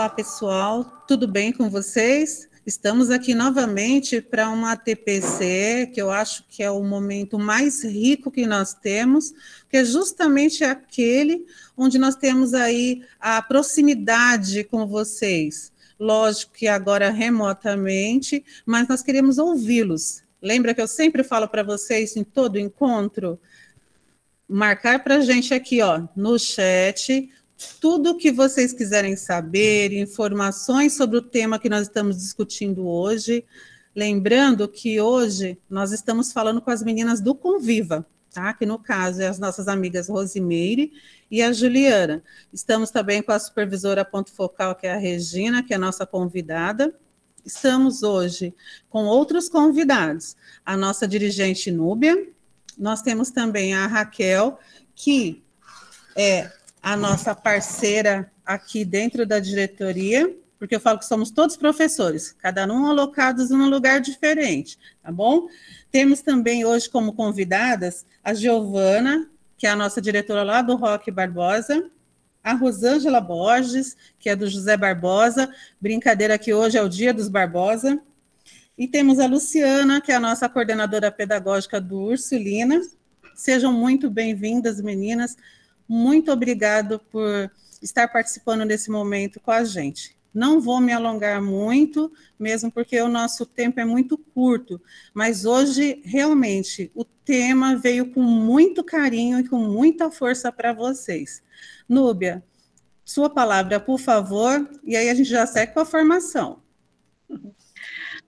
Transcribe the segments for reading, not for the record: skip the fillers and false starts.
Olá, pessoal, tudo bem com vocês? Estamos aqui novamente para uma TPC, que eu acho que é o momento mais rico que nós temos, que é justamente aquele onde nós temos aí a proximidade com vocês. Lógico que agora remotamente, mas nós queremos ouvi-los. Lembra que eu sempre falo para vocês em todo encontro? Marcar para a gente aqui, ó, no chat, tudo o que vocês quiserem saber, informações sobre o tema que nós estamos discutindo hoje. Lembrando que hoje nós estamos falando com as meninas do Conviva, tá? Que no caso é as nossas amigas Rosimeire e a Juliana. Estamos também com a supervisora ponto focal, que é a Regina, que é a nossa convidada. Estamos hoje com outros convidados, a nossa dirigente Núbia, nós temos também a Raquel, que é a nossa parceira aqui dentro da diretoria, porque eu falo que somos todos professores, cada um alocados em um lugar diferente, tá bom? Temos também hoje como convidadas a Giovana, que é a nossa diretora lá do Roque Barbosa, a Rosângela Borges, que é do José Barbosa, brincadeira que hoje é o dia dos Barbosa, e temos a Luciana, que é a nossa coordenadora pedagógica do Ursulina. Sejam muito bem-vindas, meninas. Muito obrigado por estar participando desse momento com a gente. Não vou me alongar muito, mesmo porque o nosso tempo é muito curto, mas hoje, realmente, o tema veio com muito carinho e com muita força para vocês. Núbia, sua palavra, por favor, e aí a gente já segue com a formação.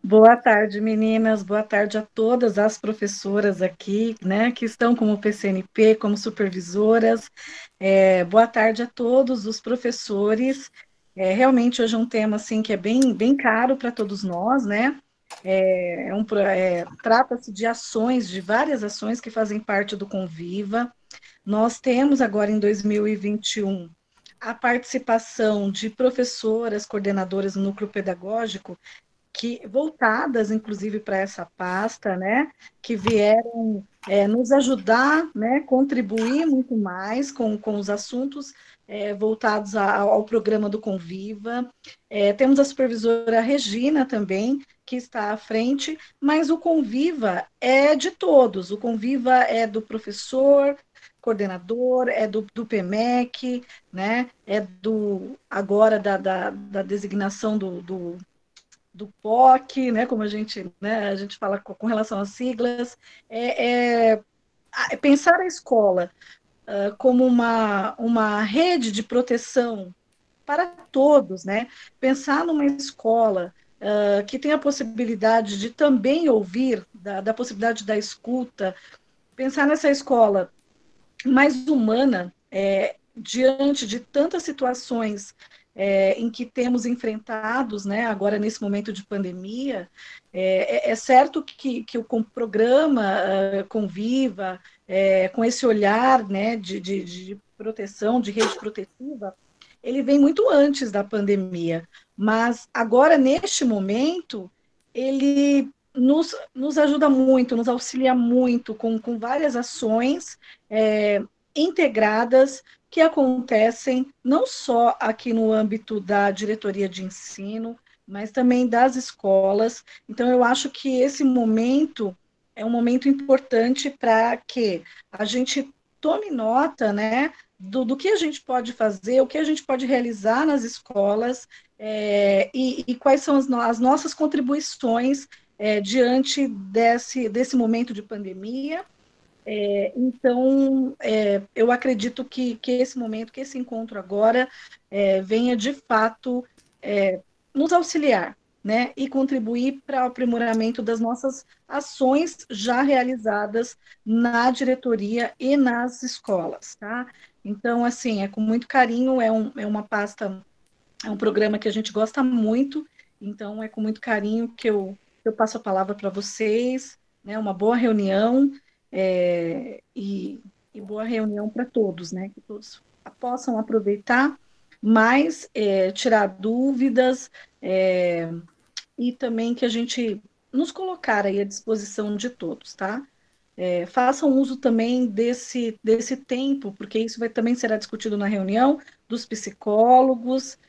Boa tarde, meninas. Boa tarde a todas as professoras aqui, né, que estão como PCNP, como supervisoras. Boa tarde a todos os professores. Realmente hoje é um tema assim que é bem caro para todos nós, né? Trata-se de ações, de várias ações que fazem parte do Conviva. Nós temos agora em 2021 a participação de professoras, coordenadoras no núcleo pedagógico que voltadas, inclusive, para essa pasta, né, que vieram nos ajudar, né, contribuir muito mais com os assuntos voltados ao programa do Conviva. Temos a supervisora Regina também, que está à frente, mas o Conviva é de todos, o Conviva é do professor, coordenador, é do PMEC, né, é agora da designação do POC, né, como a gente fala com relação às siglas, pensar a escola como uma rede de proteção para todos, né? Pensar numa escola que tem a possibilidade de também ouvir, da possibilidade da escuta, pensar nessa escola mais humana, diante de tantas situações em que temos enfrentados, né, agora nesse momento de pandemia, certo que o programa Conviva, com esse olhar, né, de proteção, de rede protetiva, ele vem muito antes da pandemia, mas agora, neste momento, ele nos ajuda muito, nos auxilia muito com várias ações integradas que acontecem não só aqui no âmbito da diretoria de ensino, mas também das escolas. Então, eu acho que esse momento é um momento importante para que a gente tome nota, né, do que a gente pode fazer, o que a gente pode realizar nas escolas e quais são as nossas contribuições diante desse momento de pandemia. Então, eu acredito que esse momento, que esse encontro agora, venha de fato nos auxiliar, né, e contribuir para o aprimoramento das nossas ações já realizadas na diretoria e nas escolas, tá? Então, assim, com muito carinho, é uma pasta, é um programa que a gente gosta muito, então é com muito carinho que eu passo a palavra para vocês, né, uma boa reunião, e boa reunião para todos, né, que todos possam aproveitar, mas tirar dúvidas, e também que a gente nos colocar aí à disposição de todos, tá? Façam uso também desse tempo, porque isso também será discutido na reunião dos psicólogos,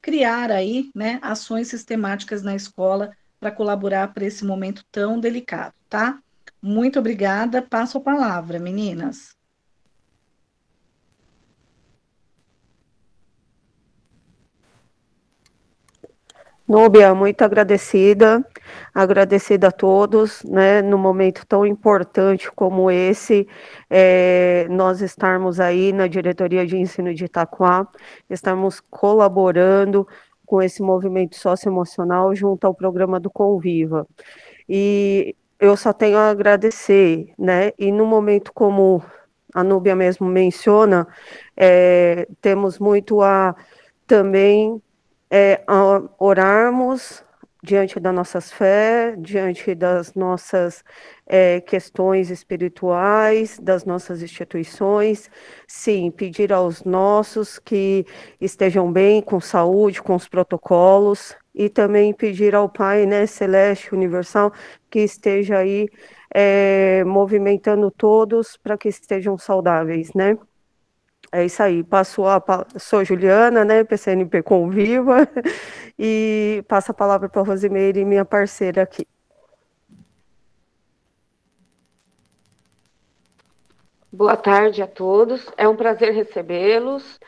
criar aí, né, ações sistemáticas na escola para colaborar para esse momento tão delicado, tá? Muito obrigada. Passo a palavra, meninas. Núbia, muito agradecida, agradecida a todos, né, no momento tão importante como esse, nós estarmos aí na Diretoria de Ensino de Itaquá, estamos colaborando com esse movimento socioemocional junto ao programa do Conviva. E eu só tenho a agradecer, né, e no momento como a Núbia mesmo menciona, temos muito a também a orarmos diante das nossas fé, diante das nossas questões espirituais, das nossas instituições, sim, pedir aos nossos que estejam bem, com saúde, com os protocolos, e também pedir ao Pai, né, Celeste, Universal, que esteja aí movimentando todos para que estejam saudáveis, né? É isso aí, sou Juliana, né, PCNP Conviva, e passo a palavra para a Rosimeire, minha parceira aqui. Boa tarde a todos, é um prazer recebê-los.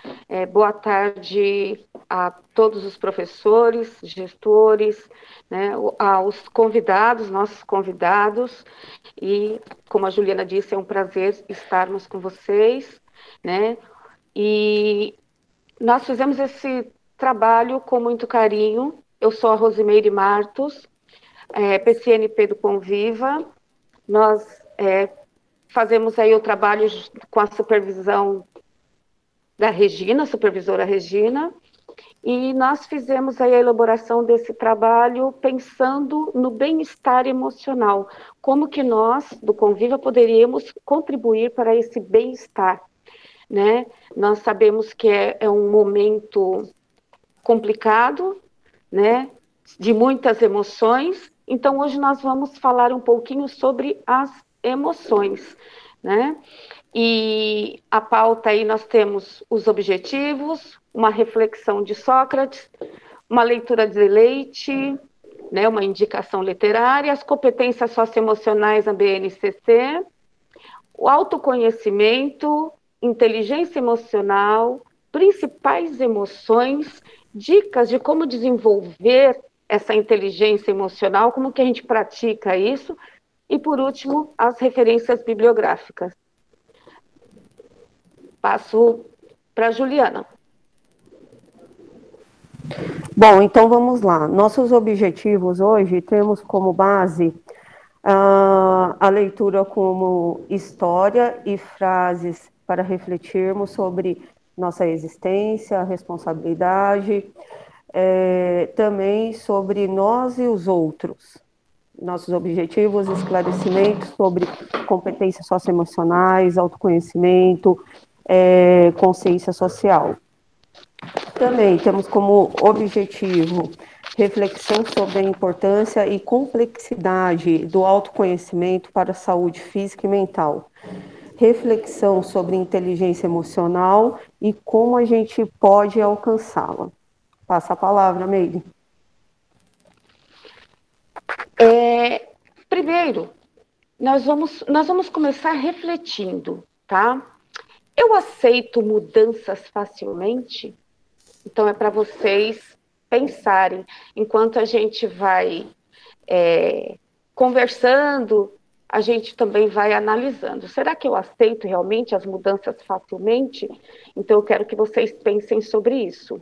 Boa tarde a todos os professores, gestores, né, aos convidados, nossos convidados, e, como a Juliana disse, é um prazer estarmos com vocês, né, e nós fizemos esse trabalho com muito carinho. Eu sou a Rosimeire Martos, PCNP do Conviva. Nós fazemos aí o trabalho com a supervisão da Regina, supervisora Regina, e nós fizemos aí a elaboração desse trabalho pensando no bem-estar emocional, como que nós, do Conviva, poderíamos contribuir para esse bem-estar, né? Nós sabemos que é um momento complicado, né? De muitas emoções, então hoje nós vamos falar um pouquinho sobre as emoções, né? E a pauta aí nós temos os objetivos, uma reflexão de Sócrates, uma leitura de Leite, né, uma indicação literária, as competências socioemocionais da BNCC, o autoconhecimento, inteligência emocional, principais emoções, dicas de como desenvolver essa inteligência emocional, como que a gente pratica isso, e, por último, as referências bibliográficas. Passo para a Juliana. Bom, então vamos lá. Nossos objetivos hoje temos como base a leitura como história e frases para refletirmos sobre nossa existência, responsabilidade, também sobre nós e os outros. Nossos objetivos, esclarecimentos sobre competências socioemocionais, autoconhecimento, consciência social. Também temos como objetivo reflexão sobre a importância e complexidade do autoconhecimento para a saúde física e mental. Reflexão sobre inteligência emocional e como a gente pode alcançá-la. Passa a palavra, Meire. Primeiro, nós vamos começar refletindo, tá? Eu aceito mudanças facilmente? Então, é para vocês pensarem, enquanto a gente vai conversando, a gente também vai analisando. Será que eu aceito realmente as mudanças facilmente? Então, eu quero que vocês pensem sobre isso.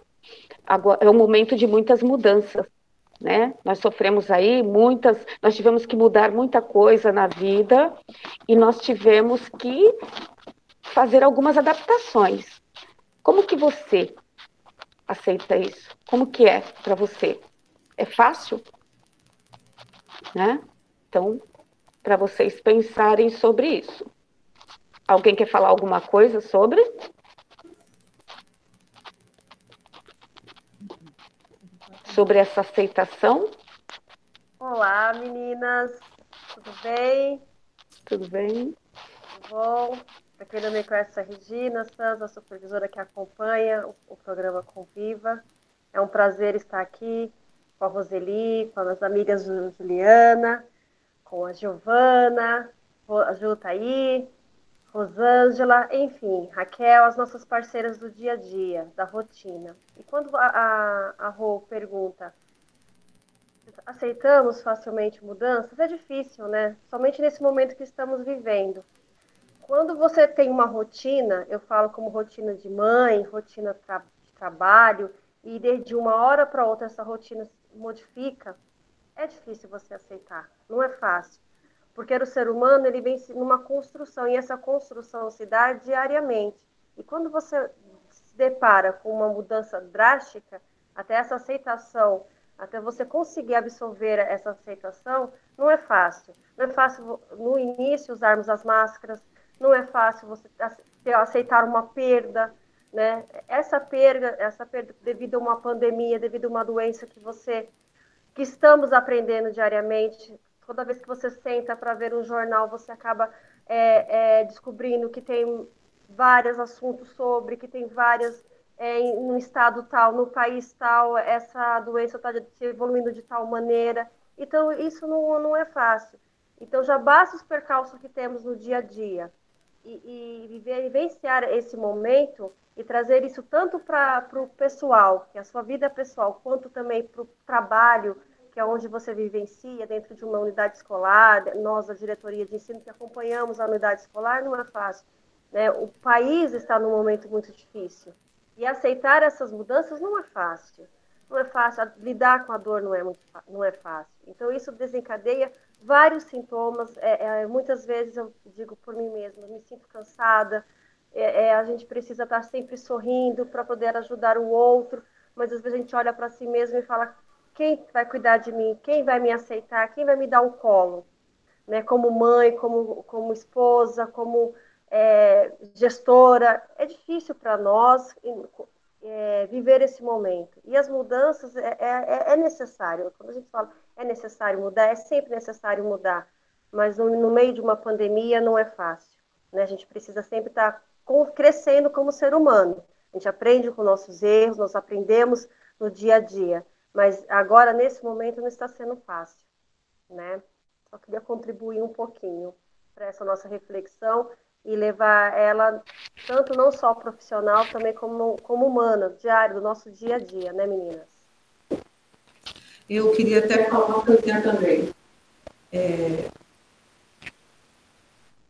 Agora, é um momento de muitas mudanças, né? Nós sofremos aí nós tivemos que mudar muita coisa na vida e nós tivemos que fazer algumas adaptações. Como que você aceita isso? Como que é para você? É fácil? Né? Então, para vocês pensarem sobre isso. Alguém quer falar alguma coisa sobre? Sobre essa aceitação? Olá, meninas. Tudo bem? Tudo bem? Tudo bom? Para quem não me conhece, a Regina Santos, a supervisora que acompanha o programa Conviva. É um prazer estar aqui com a Roseli, com as amigas Juliana, com a Giovana, a Ju tá aí, Rosângela, enfim, Raquel, as nossas parceiras do dia a dia, da rotina. E quando a Rô pergunta, aceitamos facilmente mudanças? É difícil, né? Somente nesse momento que estamos vivendo. Quando você tem uma rotina, eu falo como rotina de mãe, rotina de trabalho, e de uma hora para outra essa rotina se modifica, é difícil você aceitar, não é fácil. Porque o ser humano ele vem numa construção, e essa construção se dá diariamente. E quando você se depara com uma mudança drástica, até essa aceitação, até você conseguir absorver essa aceitação, não é fácil. Não é fácil no início usarmos as máscaras, não é fácil você aceitar uma perda, né? Essa perda devido a uma pandemia, devido a uma doença que estamos aprendendo diariamente. Toda vez que você senta para ver um jornal, você acaba descobrindo que tem vários assuntos sobre, que tem várias no estado tal, no país tal, essa doença está se evoluindo de tal maneira. Então, isso não é fácil. Então, já basta os percalços que temos no dia a dia. E vivenciar esse momento e trazer isso tanto para o pessoal, que é a sua vida pessoal, quanto também para o trabalho, que é onde você vivencia, dentro de uma unidade escolar. Nós, da diretoria de ensino, que acompanhamos a unidade escolar, não é fácil, né? O país está num momento muito difícil. E aceitar essas mudanças não é fácil. Não é fácil. Lidar com a dor não é fácil. Então, isso desencadeia vários sintomas. Muitas vezes eu digo por mim mesma, me sinto cansada. A gente precisa estar sempre sorrindo para poder ajudar o outro, mas às vezes a gente olha para si mesmo e fala: quem vai cuidar de mim? Quem vai me aceitar? Quem vai me dar um colo? Né? Como mãe, como esposa, como gestora. É difícil para nós viver esse momento. E as mudanças é necessário. Quando a gente fala é necessário mudar, é sempre necessário mudar. Mas no meio de uma pandemia não é fácil. Né? A gente precisa sempre estar crescendo como ser humano. A gente aprende com nossos erros, nós aprendemos no dia a dia. Mas agora, nesse momento, não está sendo fácil. Né? Só queria contribuir um pouquinho para essa nossa reflexão e levar ela tanto não só profissional, também como humana, diário, do nosso dia a dia, né, meninas? Eu queria até falar um pouquinho também.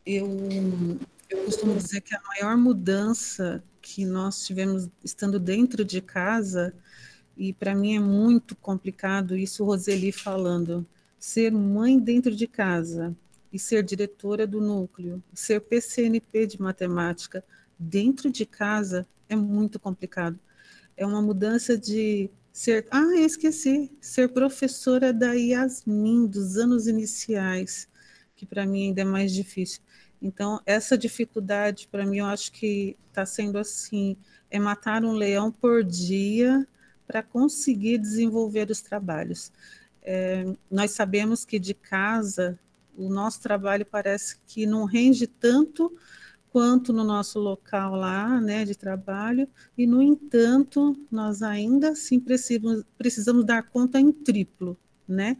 Eu costumo dizer que a maior mudança que nós tivemos estando dentro de casa, e para mim é muito complicado isso, Roseli falando, ser mãe dentro de casa e ser diretora do núcleo, ser PCNP de matemática dentro de casa é muito complicado. É uma mudança de ser, eu esqueci, ser professora da Yasmin, dos anos iniciais, que para mim ainda é mais difícil. Então, essa dificuldade, para mim, eu acho que está sendo assim, é matar um leão por dia para conseguir desenvolver os trabalhos. Nós sabemos que de casa, o nosso trabalho parece que não rende tanto quanto no nosso local lá, né, de trabalho, e, no entanto, nós ainda assim precisamos dar conta em triplo, né,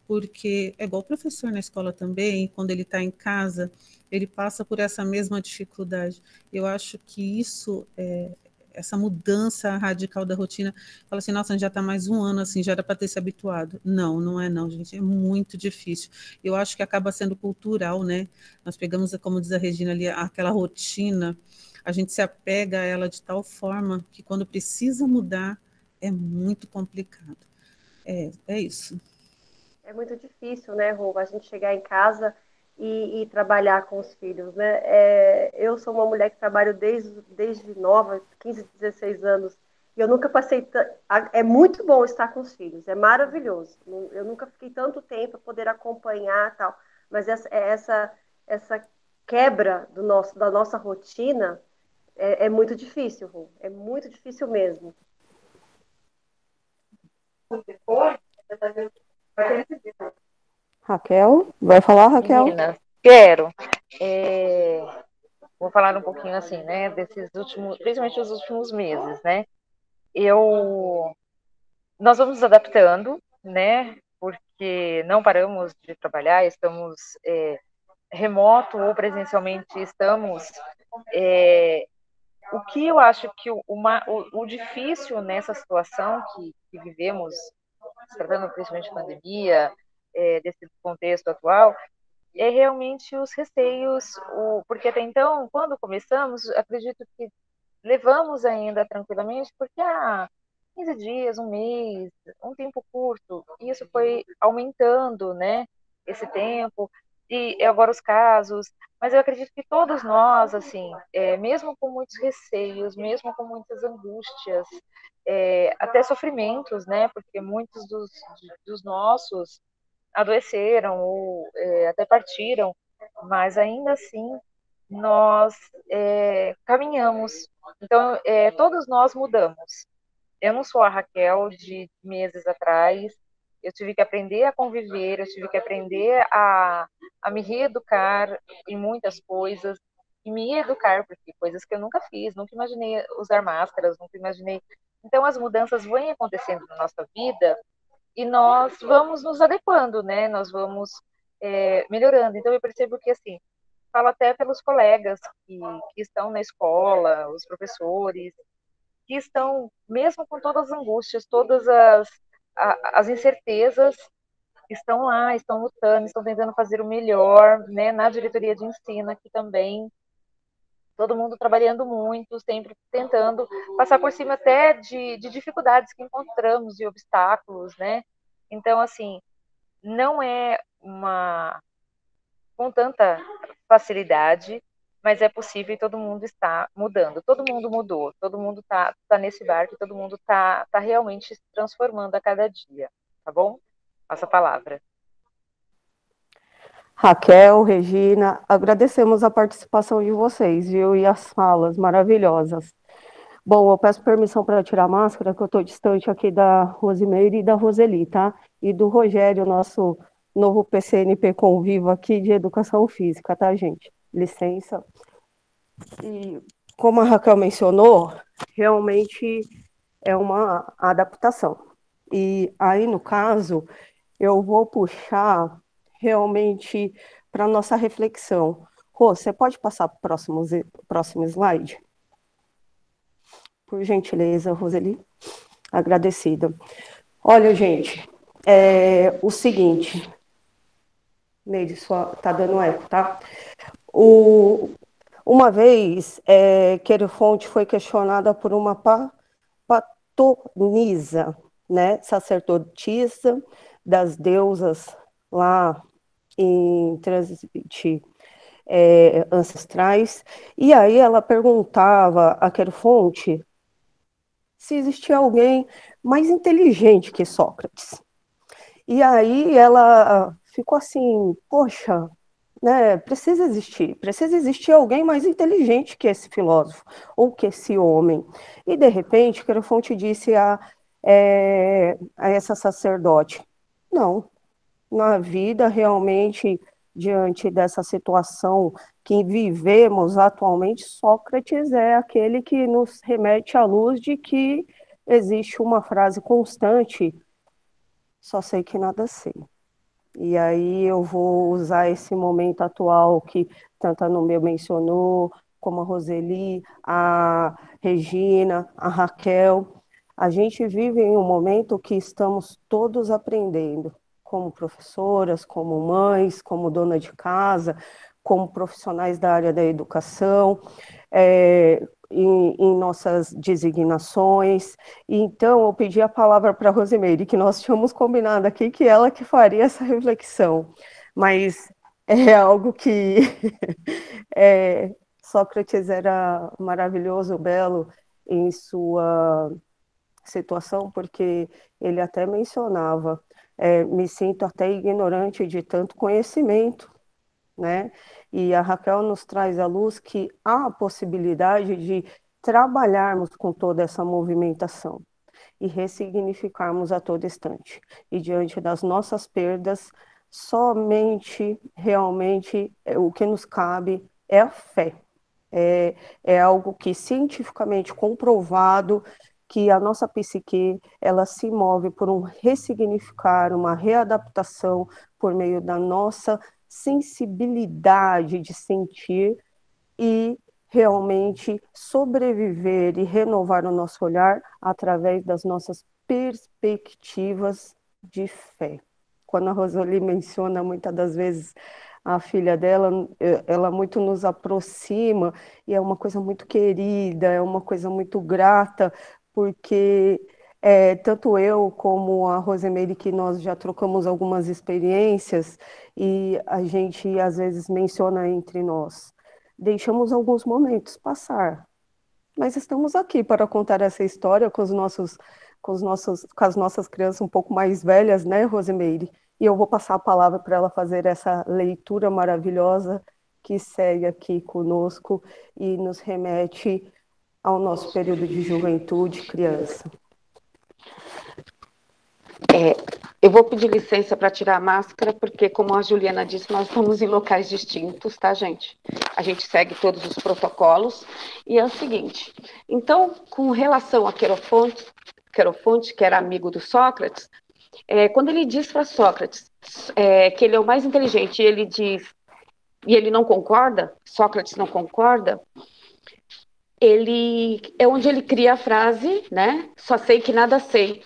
porque é igual o professor na escola também, quando ele está em casa, ele passa por essa mesma dificuldade. Eu acho que isso essa mudança radical da rotina, fala assim, nossa, já está mais um ano assim, já era para ter se habituado. Não, não é não, gente, é muito difícil. Eu acho que acaba sendo cultural, né? Nós pegamos, como diz a Regina ali, aquela rotina, a gente se apega a ela de tal forma que quando precisa mudar, é muito complicado. É isso. É muito difícil, né, Rô, a gente chegar em casa e trabalhar com os filhos, né? Eu sou uma mulher que trabalho desde nova, 15, 16 anos, e eu nunca passei... É muito bom estar com os filhos, é maravilhoso. Eu nunca fiquei tanto tempo para poder acompanhar tal, mas essa quebra da nossa rotina é muito difícil, Rô, é muito difícil mesmo. Raquel, vai falar, Raquel? Meninas, quero. Vou falar um pouquinho assim, né, desses últimos, principalmente os últimos meses, né? Eu Nós vamos nos adaptando, né? Porque não paramos de trabalhar, estamos remoto ou presencialmente estamos. O que eu acho que o difícil nessa situação que vivemos, se tratando principalmente de pandemia, desse contexto atual, é realmente os receios, porque até então, quando começamos, acredito que levamos ainda tranquilamente, porque 15 dias, um mês, um tempo curto, e isso foi aumentando, né, esse tempo, e agora os casos, mas eu acredito que todos nós, assim, mesmo com muitos receios, mesmo com muitas angústias, até sofrimentos, né, porque muitos dos nossos adoeceram ou até partiram, mas ainda assim nós caminhamos. Então, todos nós mudamos. Eu não sou a Raquel de meses atrás. Eu tive que aprender a conviver, eu tive que aprender a me reeducar em muitas coisas, e me educar, porque coisas que eu nunca fiz, nunca imaginei usar máscaras, nunca imaginei. Então, as mudanças vêm acontecendo na nossa vida e nós vamos nos adequando, né? Nós vamos melhorando. Então, eu percebo que, assim, falo até pelos colegas que estão na escola, os professores, que estão, mesmo com todas as angústias, todas as incertezas, estão lá, estão lutando, estão tentando fazer o melhor, né? Na diretoria de ensino aqui também, todo mundo trabalhando muito, sempre tentando passar por cima até de dificuldades que encontramos e obstáculos, né? Então, assim, não é com tanta facilidade, mas é possível e todo mundo está mudando. Todo mundo mudou, todo mundo tá nesse barco, todo mundo tá realmente se transformando a cada dia, tá bom? Passa a palavra. Raquel, Regina, agradecemos a participação de vocês, viu? E as falas maravilhosas. Bom, eu peço permissão para tirar a máscara, que eu estou distante aqui da Rosimeire e da Roseli, tá? E do Rogério, nosso novo PCNP Convivo aqui de Educação Física, tá, gente? Licença. E como a Raquel mencionou, realmente é uma adaptação. E aí, no caso, eu vou puxar realmente para a nossa reflexão. Rô, você pode passar para o próximo slide? Por gentileza, Roseli. Agradecida. Olha, gente, o seguinte. Neide, só tá dando eco, tá? Uma vez, Querofonte foi questionada por uma patonisa, né, sacerdotisa das deusas lá em Trânsito ancestrais, e aí ela perguntava a Querofonte se existia alguém mais inteligente que Sócrates. E aí ela ficou assim, poxa, né, precisa existir alguém mais inteligente que esse filósofo, ou que esse homem. E, de repente, Querofonte disse a essa sacerdote, não, na vida, realmente, diante dessa situação que vivemos atualmente, Sócrates é aquele que nos remete à luz de que existe uma frase constante, só sei que nada sei. E aí eu vou usar esse momento atual que tanto a Núbia mencionou, como a Roseli, a Regina, a Raquel. A gente vive em um momento que estamos todos aprendendo, como professoras, como mães, como dona de casa, como profissionais da área da educação, em nossas designações. Então, eu pedi a palavra para a Rosimeire, que nós tínhamos combinado aqui que ela que faria essa reflexão, mas é algo que Sócrates era maravilhoso, belo em sua situação, porque ele até mencionava, me sinto até ignorante de tanto conhecimento, né? E a Raquel nos traz à luz que há a possibilidade de trabalharmos com toda essa movimentação e ressignificarmos a todo instante. E diante das nossas perdas, somente, realmente, o que nos cabe é a fé. É algo que cientificamente comprovado que a nossa psique, ela se move por um ressignificar, uma readaptação por meio da nossa sensibilidade de sentir e realmente sobreviver e renovar o nosso olhar através das nossas perspectivas de fé. Quando a Roseli menciona muitas das vezes a filha dela, ela muito nos aproxima e é uma coisa muito querida, é uma coisa muito grata, porque tanto eu como a Rosemary, que nós já trocamos algumas experiências e a gente às vezes menciona entre nós, deixamos alguns momentos passar, mas estamos aqui para contar essa história com as nossas crianças um pouco mais velhas, né, Rosemary? E eu vou passar a palavra para ela fazer essa leitura maravilhosa que segue aqui conosco e nos remete ao nosso período de juventude, criança. Eu vou pedir licença para tirar a máscara, porque, como a Juliana disse, nós estamos em locais distintos, tá, gente? A gente segue todos os protocolos. E é o seguinte, então, com relação a Querofonte, que era amigo do Sócrates, quando ele diz para Sócrates que ele é o mais inteligente, e ele diz, e ele não concorda, Sócrates não concorda, é onde ele cria a frase, né? Só sei que nada sei.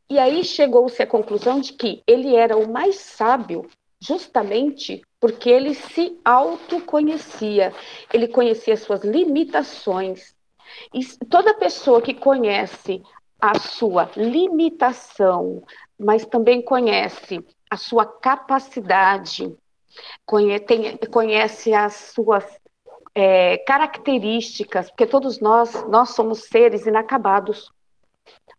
E aí chegou-se à conclusão de que ele era o mais sábio justamente porque ele se autoconhecia, ele conhecia suas limitações. E toda pessoa que conhece a sua limitação, mas também conhece a sua capacidade, conhece as suas características, porque todos nós somos seres inacabados.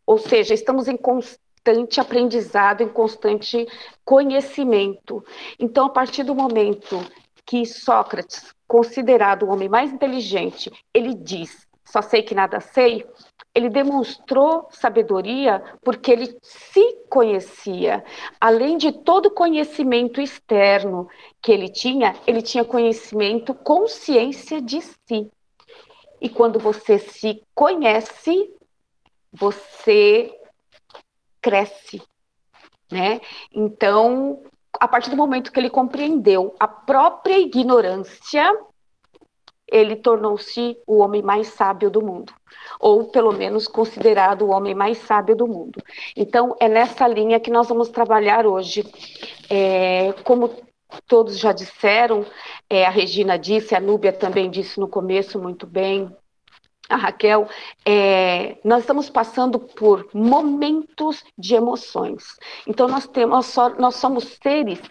Ou seja, estamos em constante aprendizado, em constante conhecimento. Então, a partir do momento que Sócrates, considerado o homem mais inteligente, ele diz, só sei que nada sei, ele demonstrou sabedoria porque ele se conhecia. Além de todo conhecimento externo que ele tinha conhecimento, consciência de si. E quando você se conhece, você cresce, né? Então, a partir do momento que ele compreendeu a própria ignorância, ele tornou-se o homem mais sábio do mundo, ou pelo menos considerado o homem mais sábio do mundo. Então, é nessa linha que nós vamos trabalhar hoje. Como todos já disseram, a Regina disse, a Núbia também disse no começo muito bem, a Raquel, nós estamos passando por momentos de emoções. Então, nós somos seres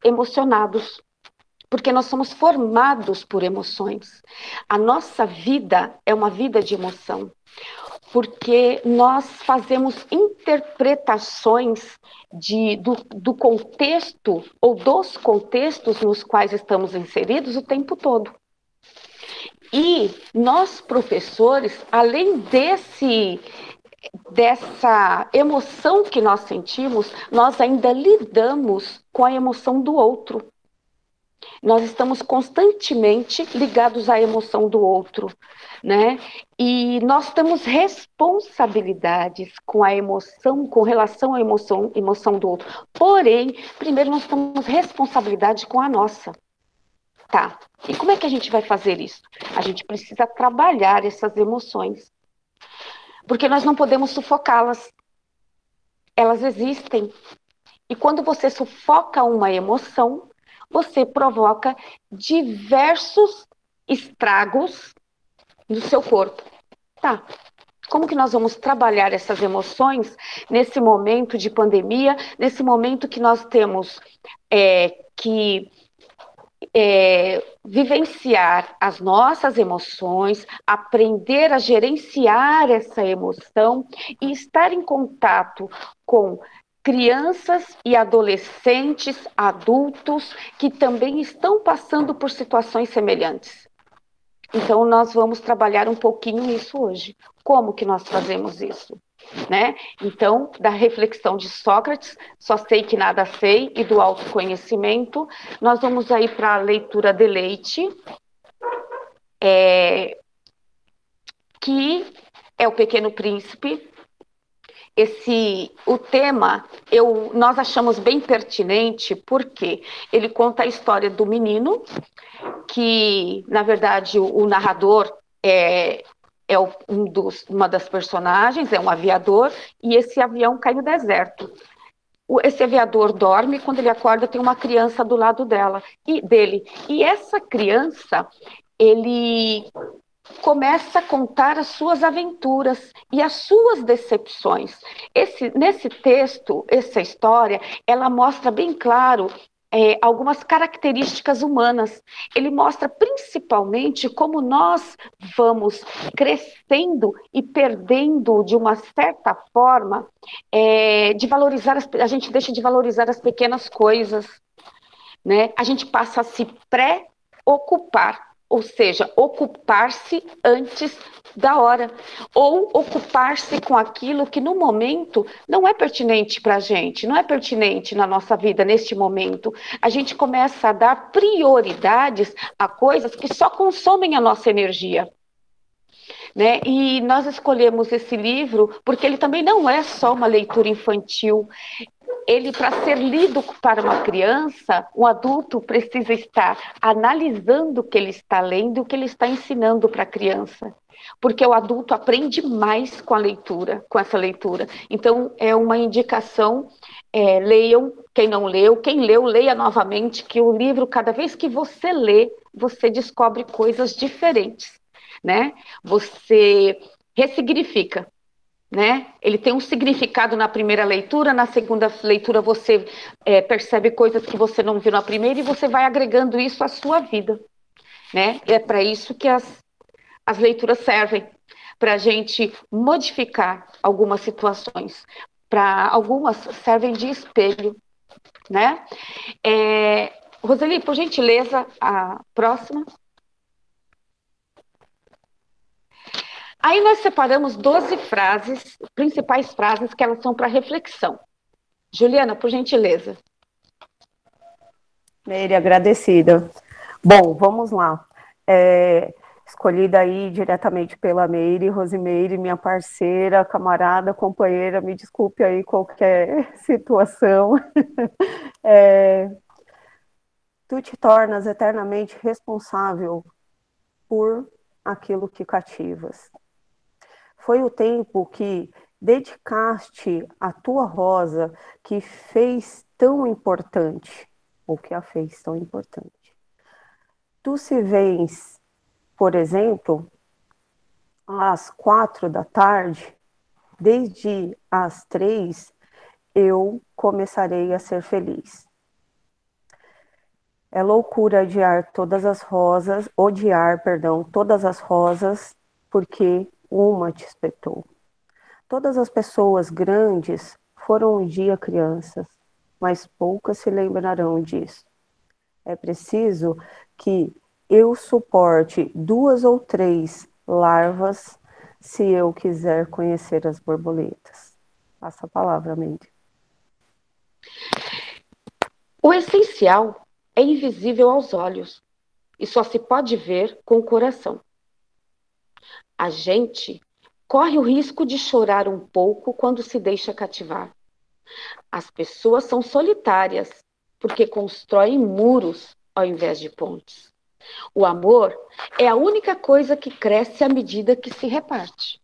emocionados, porque nós somos formados por emoções. A nossa vida é uma vida de emoção, porque nós fazemos interpretações do contexto ou dos contextos nos quais estamos inseridos o tempo todo. E nós, professores, além dessa emoção que nós sentimos, nós ainda lidamos com a emoção do outro. Nós estamos constantemente ligados à emoção do outro, né? E nós temos responsabilidades com a emoção, com relação à emoção do outro. Porém, primeiro nós temos responsabilidade com a nossa. Tá, e como é que a gente vai fazer isso? A gente precisa trabalhar essas emoções, porque nós não podemos sufocá-las. Elas existem. E quando você sufoca uma emoção, você provoca diversos estragos no seu corpo. Tá, como que nós vamos trabalhar essas emoções nesse momento de pandemia, nesse momento que nós temos que vivenciar as nossas emoções, aprender a gerenciar essa emoção e estar em contato com crianças e adolescentes, adultos que também estão passando por situações semelhantes. Então, nós vamos trabalhar um pouquinho isso hoje. Como que nós fazemos isso? Né? Então, da reflexão de Sócrates, só sei que nada sei, e do autoconhecimento, nós vamos aí para a leitura de Leite, que é O Pequeno Príncipe. O tema, nós achamos bem pertinente, porque ele conta a história do menino, que, na verdade, o narrador é uma das personagens, é um aviador, e esse avião cai no deserto. Esse aviador dorme, quando ele acorda tem uma criança do lado dele. E essa criança, ele começa a contar as suas aventuras e as suas decepções. Nesse texto, essa história, ela mostra bem claro algumas características humanas. Ele mostra principalmente como nós vamos crescendo e perdendo, de uma certa forma, a gente deixa de valorizar as pequenas coisas, né? A gente passa a se preocupar, ou seja, ocupar-se antes da hora, ou ocupar-se com aquilo que no momento não é pertinente para a gente, não é pertinente na nossa vida neste momento. A gente começa a dar prioridades a coisas que só consomem a nossa energia. Né? E nós escolhemos esse livro porque ele também não é só uma leitura infantil. Ele, para ser lido para uma criança, um adulto precisa estar analisando o que ele está lendo e o que ele está ensinando para a criança. Porque o adulto aprende mais com a leitura, com essa leitura. Então, é uma indicação, leiam, quem não leu, quem leu, leia novamente, que o livro, cada vez que você lê, você descobre coisas diferentes, né? Você ressignifica. Né? Ele tem um significado na primeira leitura, na segunda leitura você percebe coisas que você não viu na primeira e você vai agregando isso à sua vida. Né? É para isso que as leituras servem, para a gente modificar algumas situações. Para algumas servem de espelho. Né? Roseli, por gentileza, a próxima. Aí nós separamos 12 frases, principais frases, que elas são para reflexão. Juliana, por gentileza. Meire, agradecida. Bom, vamos lá. Escolhida aí diretamente pela Meire, Rosimeire, minha parceira, camarada, companheira, me desculpe aí qualquer situação. Tu te tornas eternamente responsável por aquilo que cativas. Foi o tempo que dedicaste à tua rosa que fez tão importante, ou que a fez tão importante. Tu se vens, por exemplo, às 4 da tarde, desde às 3, eu começarei a ser feliz. É loucura odiar todas as rosas, porque uma te espetou. Todas as pessoas grandes foram um dia crianças, mas poucas se lembrarão disso. É preciso que eu suporte 2 ou 3 larvas se eu quiser conhecer as borboletas. Passa a palavra, Meire. O essencial é invisível aos olhos e só se pode ver com o coração. A gente corre o risco de chorar um pouco quando se deixa cativar. As pessoas são solitárias porque constroem muros ao invés de pontes. O amor é a única coisa que cresce à medida que se reparte.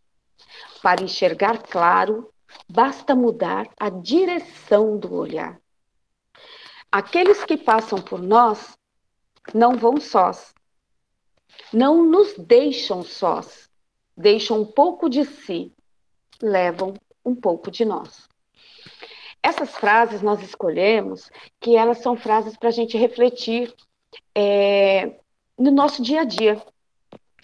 Para enxergar claro, basta mudar a direção do olhar. Aqueles que passam por nós não vão sós, não nos deixam sós, deixam um pouco de si, levam um pouco de nós. Essas frases nós escolhemos, que elas são frases para a gente refletir no nosso dia a dia.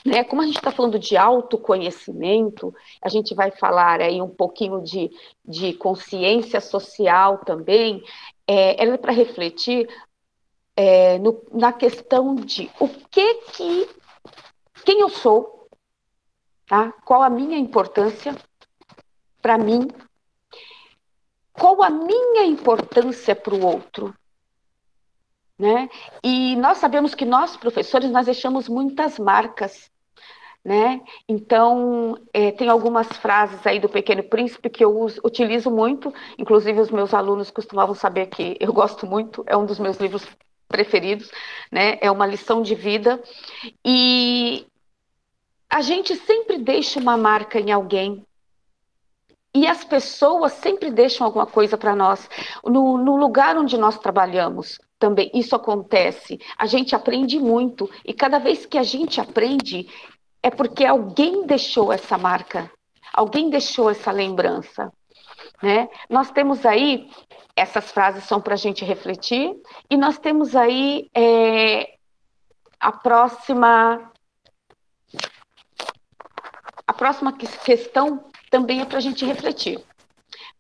Né? Como a gente está falando de autoconhecimento, a gente vai falar aí um pouquinho de consciência social também, ela é para refletir na questão de quem eu sou, tá? Qual a minha importância para mim, qual a minha importância para o outro. Né? E nós sabemos que nós, professores, nós deixamos muitas marcas né? Então, tem algumas frases aí do Pequeno Príncipe que eu utilizo muito, inclusive os meus alunos costumavam saber que eu gosto muito, é um dos meus livros preferidos, né? É uma lição de vida, e a gente sempre deixa uma marca em alguém, e as pessoas sempre deixam alguma coisa para nós. No lugar onde nós trabalhamos, também isso acontece. A gente aprende muito, e cada vez que a gente aprende, é porque alguém deixou essa marca, alguém deixou essa lembrança, né? Nós temos aí, essas frases são para a gente refletir, e nós temos aí a próxima questão também é para a gente refletir.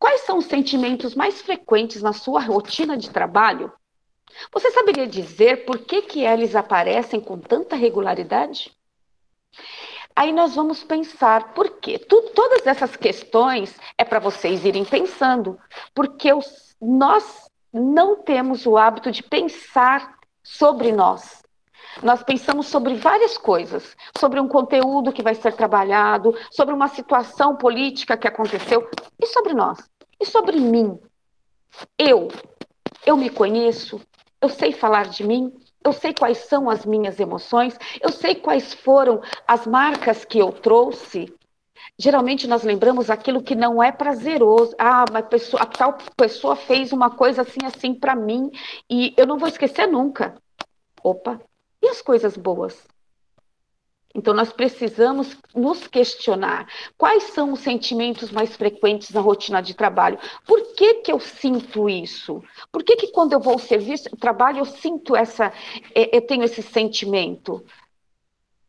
Quais são os sentimentos mais frequentes na sua rotina de trabalho? Você saberia dizer por que eles aparecem com tanta regularidade? Aí nós vamos pensar por quê. Todas essas questões é para vocês irem pensando, porque nós não temos o hábito de pensar sobre nós. Nós pensamos sobre várias coisas, sobre um conteúdo que vai ser trabalhado, sobre uma situação política que aconteceu, e sobre nós, e sobre mim. Eu me conheço, eu sei falar de mim, eu sei quais são as minhas emoções, eu sei quais foram as marcas que eu trouxe. Geralmente nós lembramos aquilo que não é prazeroso. Mas a tal pessoa fez uma coisa assim, assim para mim, e eu não vou esquecer nunca. Opa, e as coisas boas? Então, nós precisamos nos questionar quais são os sentimentos mais frequentes na rotina de trabalho. Por que eu sinto isso? Por que quando eu vou ao serviço, trabalho, eu sinto eu tenho esse sentimento?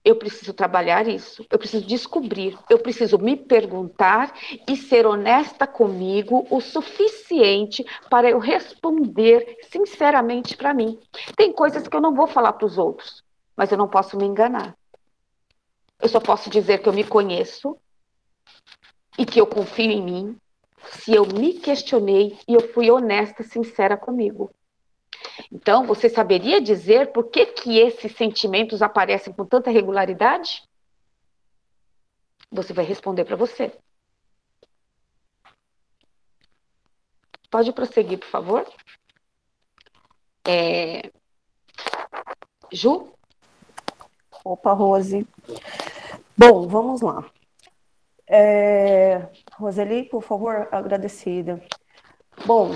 Eu preciso trabalhar isso, eu preciso descobrir, eu preciso me perguntar e ser honesta comigo o suficiente para eu responder sinceramente para mim. Tem coisas que eu não vou falar para os outros, mas eu não posso me enganar. Eu só posso dizer que eu me conheço e que eu confio em mim se eu me questionei e eu fui honesta, sincera comigo. Então, você saberia dizer por que esses sentimentos aparecem com tanta regularidade? Você vai responder para você. Pode prosseguir, por favor. Ju? Opa, Rose. Bom, vamos lá. Roseli, por favor, agradecida. Bom,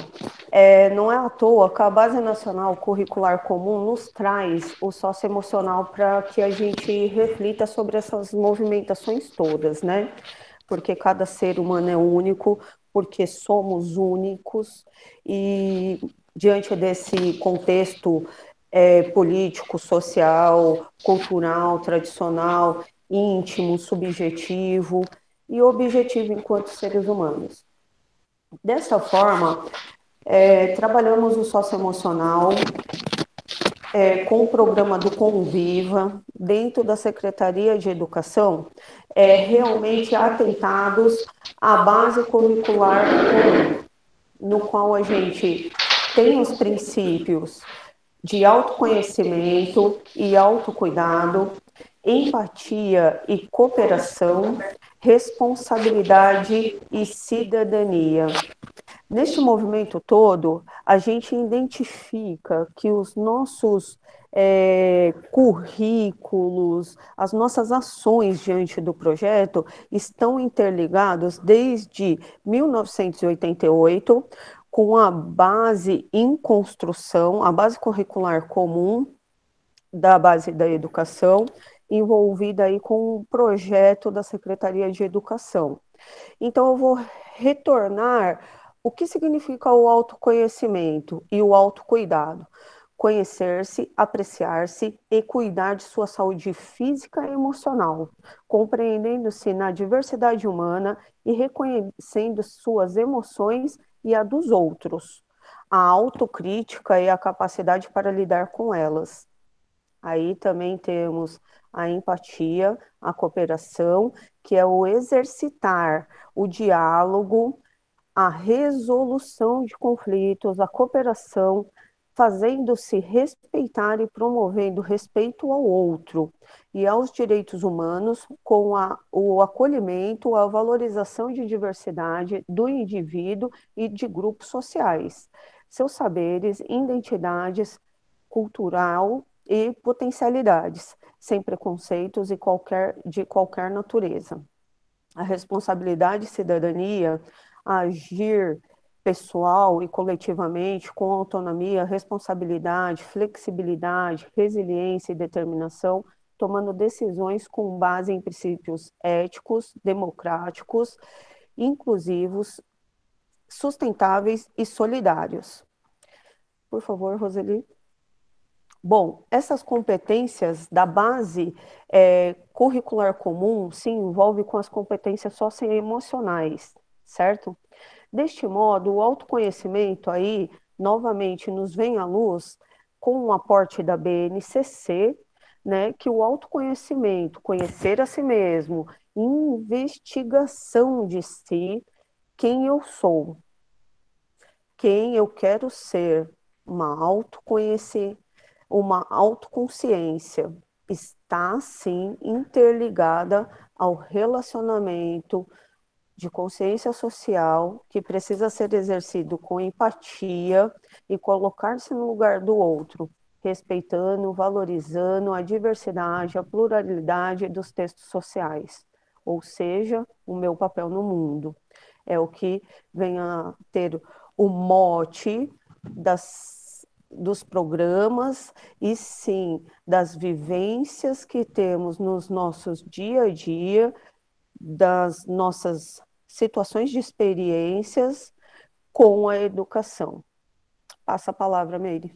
não é à toa que a Base Nacional Curricular Comum nos traz o socioemocional para que a gente reflita sobre essas movimentações todas, né? Porque cada ser humano é único, porque somos únicos, e diante desse contexto político, social, cultural, tradicional, íntimo, subjetivo e objetivo enquanto seres humanos. Dessa forma, trabalhamos o socioemocional com o programa do Conviva, dentro da Secretaria de Educação, realmente atentados à base curricular comum, no qual a gente tem os princípios de autoconhecimento e autocuidado, empatia e cooperação, responsabilidade e cidadania. Neste movimento todo, a gente identifica que os nossos currículos, as nossas ações diante do projeto estão interligados desde 1988, com a base em construção, a base curricular comum da base da educação, envolvida aí com o projeto da Secretaria de Educação. Então, eu vou retornar o que significa o autoconhecimento e o autocuidado. Conhecer-se, apreciar-se e cuidar de sua saúde física e emocional, compreendendo-se na diversidade humana e reconhecendo suas emoções e a dos outros. A autocrítica e a capacidade para lidar com elas. Aí também temos a empatia, a cooperação, que é o exercitar o diálogo, a resolução de conflitos, a cooperação, fazendo-se respeitar e promovendo respeito ao outro e aos direitos humanos, com o acolhimento, a valorização de diversidade do indivíduo e de grupos sociais, seus saberes, identidades cultural e potencialidades, sem preconceitos de qualquer natureza. A responsabilidade e cidadania, agir pessoal e coletivamente com autonomia, responsabilidade, flexibilidade, resiliência e determinação, tomando decisões com base em princípios éticos, democráticos, inclusivos, sustentáveis e solidários. Por favor, Roseli. Bom, essas competências da base curricular comum se envolvem com as competências socioemocionais, certo? Deste modo, o autoconhecimento aí, novamente, nos vem à luz com o aporte da BNCC, né, que o autoconhecimento, conhecer a si mesmo, investigação de si, quem eu sou, quem eu quero ser, uma autoconsciência está, sim, interligada ao relacionamento de consciência social, que precisa ser exercido com empatia e colocar-se no lugar do outro, respeitando, valorizando a diversidade, a pluralidade dos textos sociais, ou seja, o meu papel no mundo. É o que vem a ter o mote dos programas e, sim, das vivências que temos nos nossos dia a dia, das nossas situações de experiências com a educação. Passa a palavra, Meire.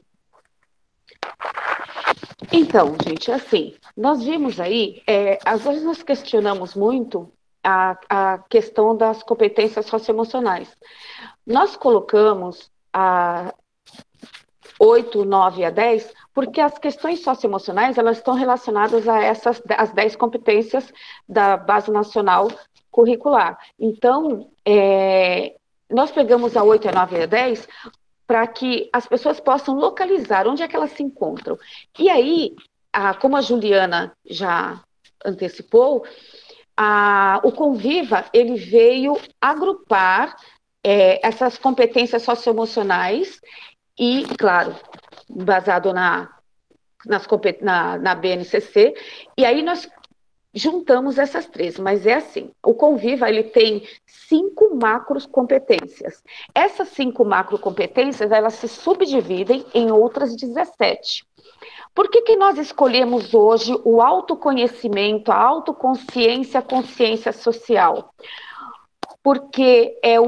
Então, gente, assim, nós vimos aí, às vezes nós questionamos muito a questão das competências socioemocionais. Nós colocamos a 8, 9 a 10, porque as questões socioemocionais, elas estão relacionadas a as 10 competências da Base Nacional Curricular. Então, nós pegamos a 8, a 9 e a 10 para que as pessoas possam localizar onde é que elas se encontram. E aí, como a Juliana já antecipou, o Conviva, ele veio agrupar essas competências socioemocionais e, claro, baseado na BNCC, e aí nós juntamos essas três, mas é assim, o Conviva, ele tem 5 macros competências. Essas 5 macro competências, elas se subdividem em outras 17. Por que nós escolhemos hoje o autoconhecimento, a autoconsciência, a consciência social? Porque é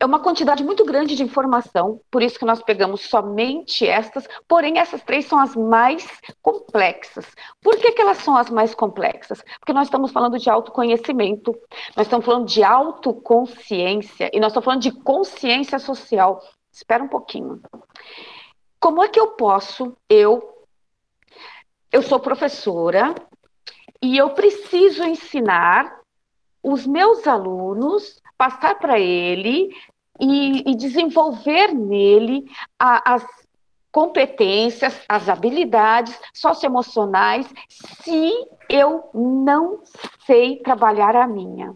uma quantidade muito grande de informação, por isso que nós pegamos somente estas, porém essas 3 são as mais complexas. Por que elas são as mais complexas? Porque nós estamos falando de autoconhecimento, nós estamos falando de autoconsciência, e nós estamos falando de consciência social. Espera um pouquinho. Como é que eu posso, eu sou professora, e eu preciso ensinar os meus alunos, passar para ele e desenvolver nele as competências, as habilidades socioemocionais, se eu não sei trabalhar a minha.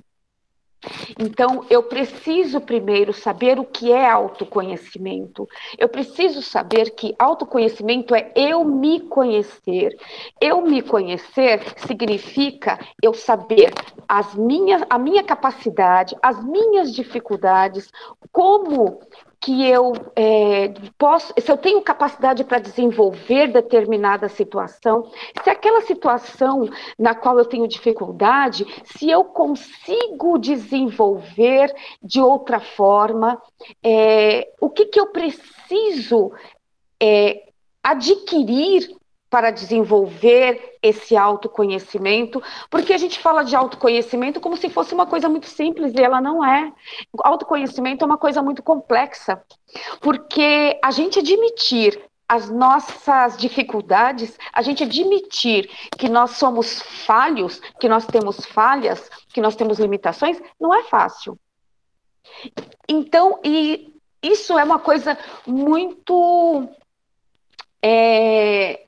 Então, eu preciso primeiro saber o que é autoconhecimento. Eu preciso saber que autoconhecimento é eu me conhecer. Eu me conhecer significa eu saber a minha capacidade, as minhas dificuldades, como que eu posso, se eu tenho capacidade para desenvolver determinada situação, se aquela situação na qual eu tenho dificuldade, se eu consigo desenvolver de outra forma, o que eu preciso adquirir para desenvolver esse autoconhecimento, porque a gente fala de autoconhecimento como se fosse uma coisa muito simples, e ela não é. Autoconhecimento é uma coisa muito complexa, porque a gente admitir as nossas dificuldades, a gente admitir que nós somos falhos, que nós temos falhas, que nós temos limitações, não é fácil. Então, isso é uma coisa muito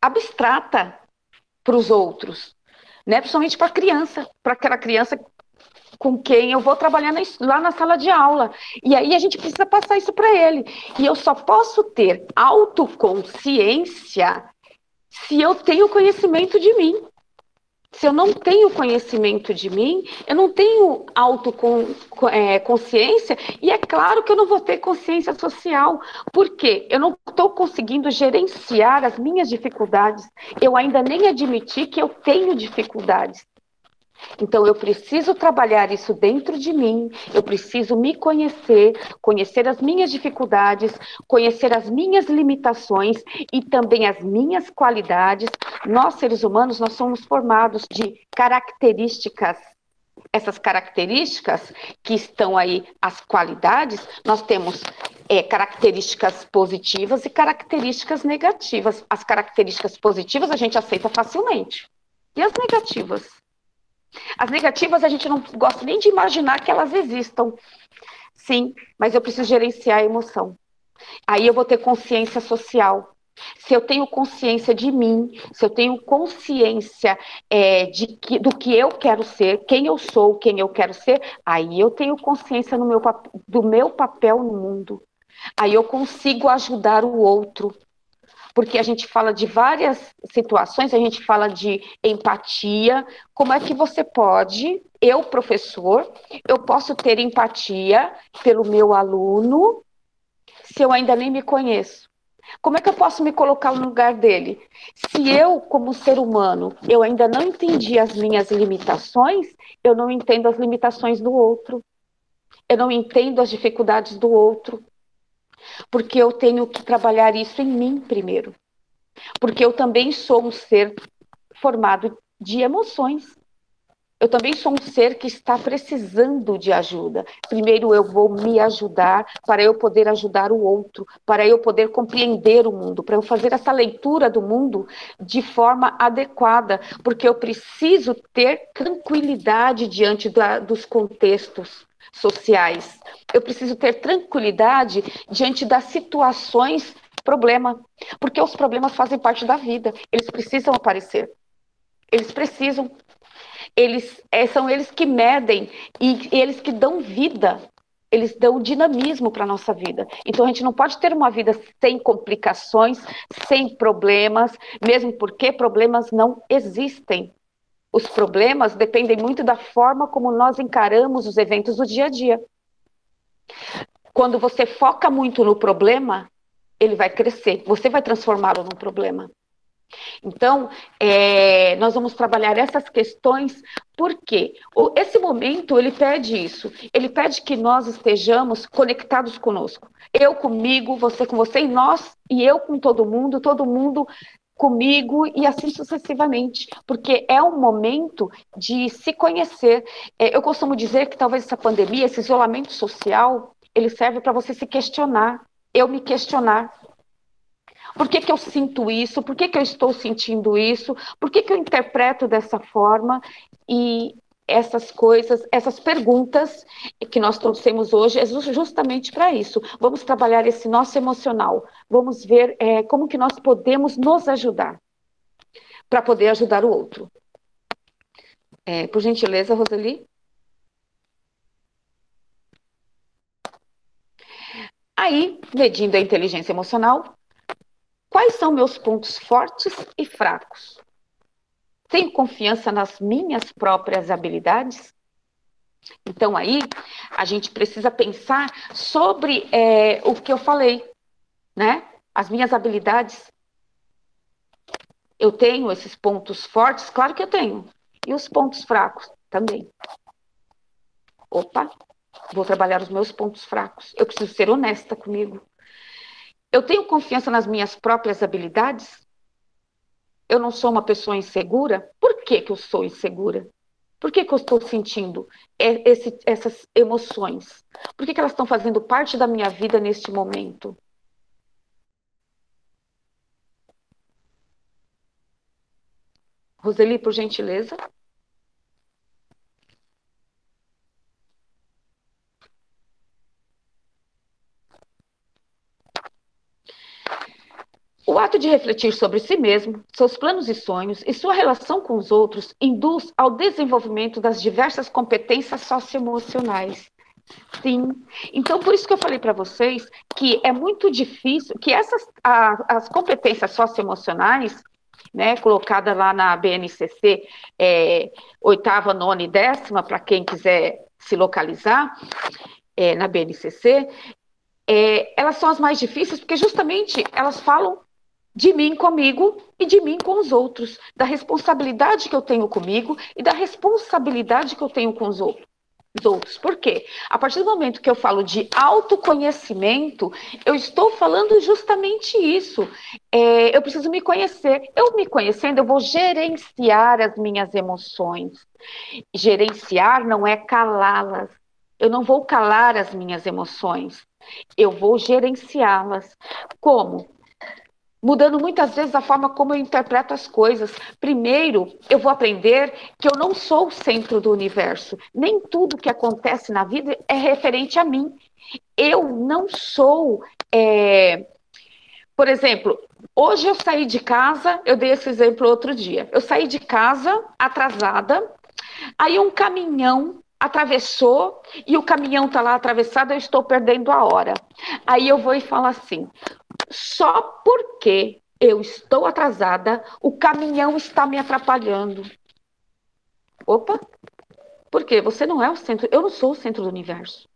abstrata para os outros, né? Principalmente para a criança, para aquela criança com quem eu vou trabalhar lá na sala de aula. E aí a gente precisa passar isso para ele. E eu só posso ter autoconsciência se eu tenho conhecimento de mim. Se eu não tenho conhecimento de mim, eu não tenho autoconsciência, e é claro que eu não vou ter consciência social, porque eu não estou conseguindo gerenciar as minhas dificuldades, eu ainda nem admiti que eu tenho dificuldades. Então, eu preciso trabalhar isso dentro de mim, eu preciso me conhecer, conhecer as minhas dificuldades, conhecer as minhas limitações e também as minhas qualidades. Nós, seres humanos, nós somos formados de características. Essas características que estão aí, as qualidades, nós temos características positivas e características negativas. As características positivas a gente aceita facilmente. E as negativas? As negativas a gente não gosta nem de imaginar que elas existam. Sim, mas eu preciso gerenciar a emoção. Aí eu vou ter consciência social. Se eu tenho consciência de mim, se eu tenho consciência do que eu quero ser, quem eu sou, quem eu quero ser, aí eu tenho consciência do meu papel no mundo. Aí eu consigo ajudar o outro. Porque a gente fala de várias situações, a gente fala de empatia. Como é que você pode, eu, professor, eu posso ter empatia pelo meu aluno se eu ainda nem me conheço? Como é que eu posso me colocar no lugar dele? Se eu, como ser humano, eu ainda não entendi as minhas limitações, eu não entendo as limitações do outro. Eu não entendo as dificuldades do outro. Porque eu tenho que trabalhar isso em mim primeiro. Porque eu também sou um ser formado de emoções. Eu também sou um ser que está precisando de ajuda. Primeiro eu vou me ajudar para eu poder ajudar o outro, para eu poder compreender o mundo, para eu fazer essa leitura do mundo de forma adequada, porque eu preciso ter tranquilidade diante dos contextos sociais. Eu preciso ter tranquilidade diante das situações problema, porque os problemas fazem parte da vida, eles precisam aparecer, eles precisam, são eles que medem e eles que dão vida, eles dão dinamismo para a nossa vida. Então a gente não pode ter uma vida sem complicações, sem problemas, mesmo porque problemas não existem. Os problemas dependem muito da forma como nós encaramos os eventos do dia a dia. Quando você foca muito no problema, ele vai crescer, você vai transformá-lo num problema. Então, nós vamos trabalhar essas questões, porque esse momento, ele pede isso, ele pede que nós estejamos conectados conosco. Eu comigo, você com você, e nós, e eu com todo mundo comigo, e assim sucessivamente, porque é um momento de se conhecer. Eu costumo dizer que talvez essa pandemia, esse isolamento social, ele serve para você se questionar, eu me questionar. Por que que eu sinto isso? Por que que eu estou sentindo isso? Por que que eu interpreto dessa forma? E essas coisas, essas perguntas que nós trouxemos hoje é justamente para isso. Vamos trabalhar esse nosso emocional. Vamos ver como que nós podemos nos ajudar para poder ajudar o outro. Por gentileza, Roseli. Aí, medindo a inteligência emocional, quais são meus pontos fortes e fracos? Tenho confiança nas minhas próprias habilidades? Então, aí, a gente precisa pensar sobre o que eu falei, né? As minhas habilidades. Eu tenho esses pontos fortes? Claro que eu tenho. E os pontos fracos? Também. Opa, vou trabalhar os meus pontos fracos. Eu preciso ser honesta comigo. Eu tenho confiança nas minhas próprias habilidades? Eu não sou uma pessoa insegura? Por que que eu sou insegura? Por que que eu estou sentindo essas emoções? Por que que elas estão fazendo parte da minha vida neste momento? Roseli, por gentileza. O ato de refletir sobre si mesmo, seus planos e sonhos e sua relação com os outros induz ao desenvolvimento das diversas competências socioemocionais. Sim. Então, por isso que eu falei para vocês que é muito difícil, que as competências socioemocionais, né, colocada lá na BNCC, 8ª, 9ª e 10ª, para quem quiser se localizar, na BNCC, elas são as mais difíceis porque justamente elas falam de mim comigo e de mim com os outros, da responsabilidade que eu tenho comigo e da responsabilidade que eu tenho com os outros. Por quê? A partir do momento que eu falo de autoconhecimento, eu estou falando justamente isso. Eu preciso me conhecer. Eu me conhecendo, eu vou gerenciar as minhas emoções. Gerenciar não é calá-las. Eu não vou calar as minhas emoções. Eu vou gerenciá-las. Como? Mudando muitas vezes a forma como eu interpreto as coisas. Primeiro, eu vou aprender que eu não sou o centro do universo. Nem tudo que acontece na vida é referente a mim. Eu não sou... Por exemplo, hoje eu saí de casa, eu dei esse exemplo outro dia. Eu saí de casa atrasada, aí um caminhão atravessou e o caminhão está lá atravessado, eu estou perdendo a hora. Aí eu vou e falo assim... Só porque eu estou atrasada, o caminhão está me atrapalhando. Opa, por quê? Você não é o centro, eu não sou o centro do universo.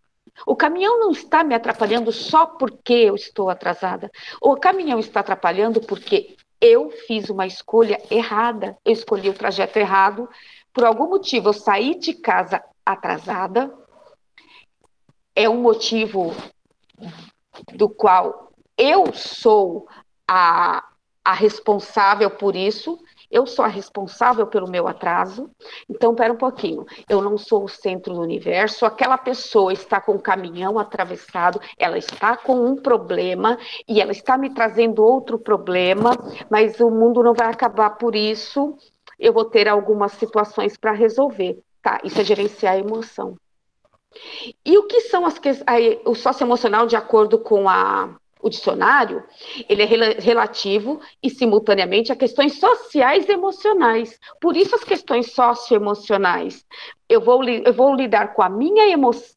O caminhão não está me atrapalhando só porque eu estou atrasada. O caminhão está atrapalhando porque eu fiz uma escolha errada. Eu escolhi o trajeto errado. Por algum motivo, eu saí de casa atrasada. É um motivo do qual eu sou a responsável por isso, eu sou a responsável pelo meu atraso. Então, pera um pouquinho, eu não sou o centro do universo, aquela pessoa está com o caminhão atravessado, ela está com um problema e ela está me trazendo outro problema, mas o mundo não vai acabar por isso, eu vou ter algumas situações para resolver, tá? Isso é gerenciar a emoção. E o que são o socioemocional, de acordo com o dicionário, ele é relativo e, simultaneamente, a questões sociais e emocionais. Por isso, as questões socioemocionais. Eu vou lidar com a minha emoção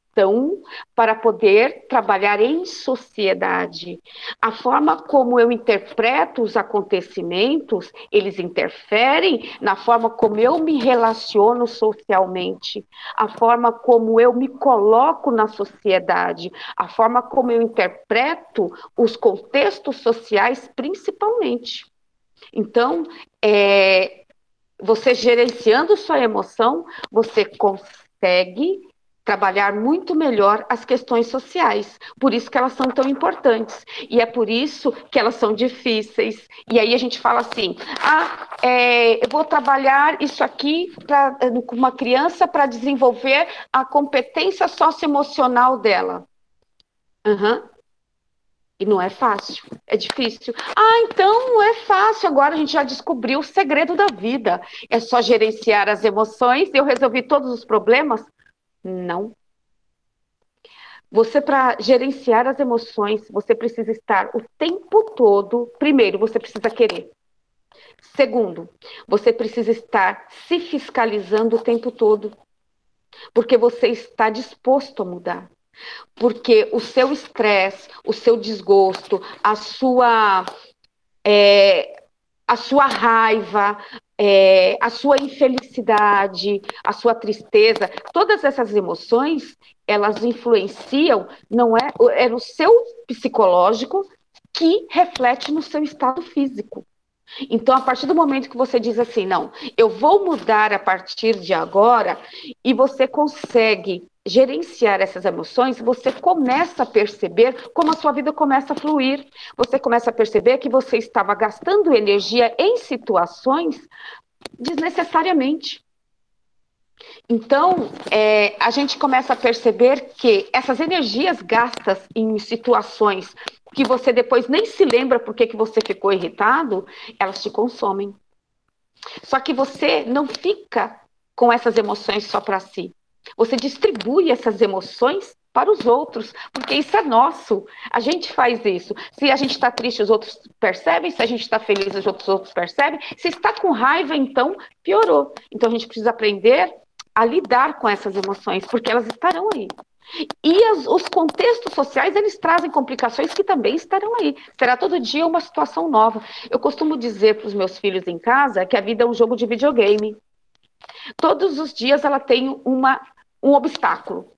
para poder trabalhar em sociedade. A forma como eu interpreto os acontecimentos, eles interferem na forma como eu me relaciono socialmente, a forma como eu me coloco na sociedade, a forma como eu interpreto os contextos sociais, principalmente. Então, você gerenciando sua emoção, você consegue trabalhar muito melhor as questões sociais. Por isso que elas são tão importantes. E é por isso que elas são difíceis. E aí a gente fala assim, eu vou trabalhar isso aqui com uma criança para desenvolver a competência socioemocional dela. E não é fácil, é difícil. Então não é fácil, agora a gente já descobriu o segredo da vida. É só gerenciar as emoções e eu resolvi todos os problemas? Não. Você, para gerenciar as emoções, você precisa estar o tempo todo. Primeiro, você precisa querer. Segundo, você precisa estar se fiscalizando o tempo todo. Porque você está disposto a mudar. Porque o seu estresse, o seu desgosto, a sua raiva, a sua infelicidade, a sua tristeza, todas essas emoções, elas influenciam, é no seu psicológico que reflete no seu estado físico. Então, a partir do momento que você diz assim, não, eu vou mudar a partir de agora, e você consegue gerenciar essas emoções, você começa a perceber como a sua vida começa a fluir. Você começa a perceber que você estava gastando energia em situações desnecessariamente. Então, a gente começa a perceber que essas energias gastas em situações que você depois nem se lembra porque que você ficou irritado, elas te consomem. Só que você não fica com essas emoções só para si. Você distribui essas emoções para os outros, porque isso é nosso. A gente faz isso. Se a gente está triste, os outros percebem. Se a gente está feliz, os outros percebem. Se está com raiva, então piorou. Então a gente precisa aprender a lidar com essas emoções, porque elas estarão aí. E os contextos sociais, eles trazem complicações que também estarão aí. Será todo dia uma situação nova. Eu costumo dizer para os meus filhos em casa que a vida é um jogo de videogame. Todos os dias ela tem um obstáculo.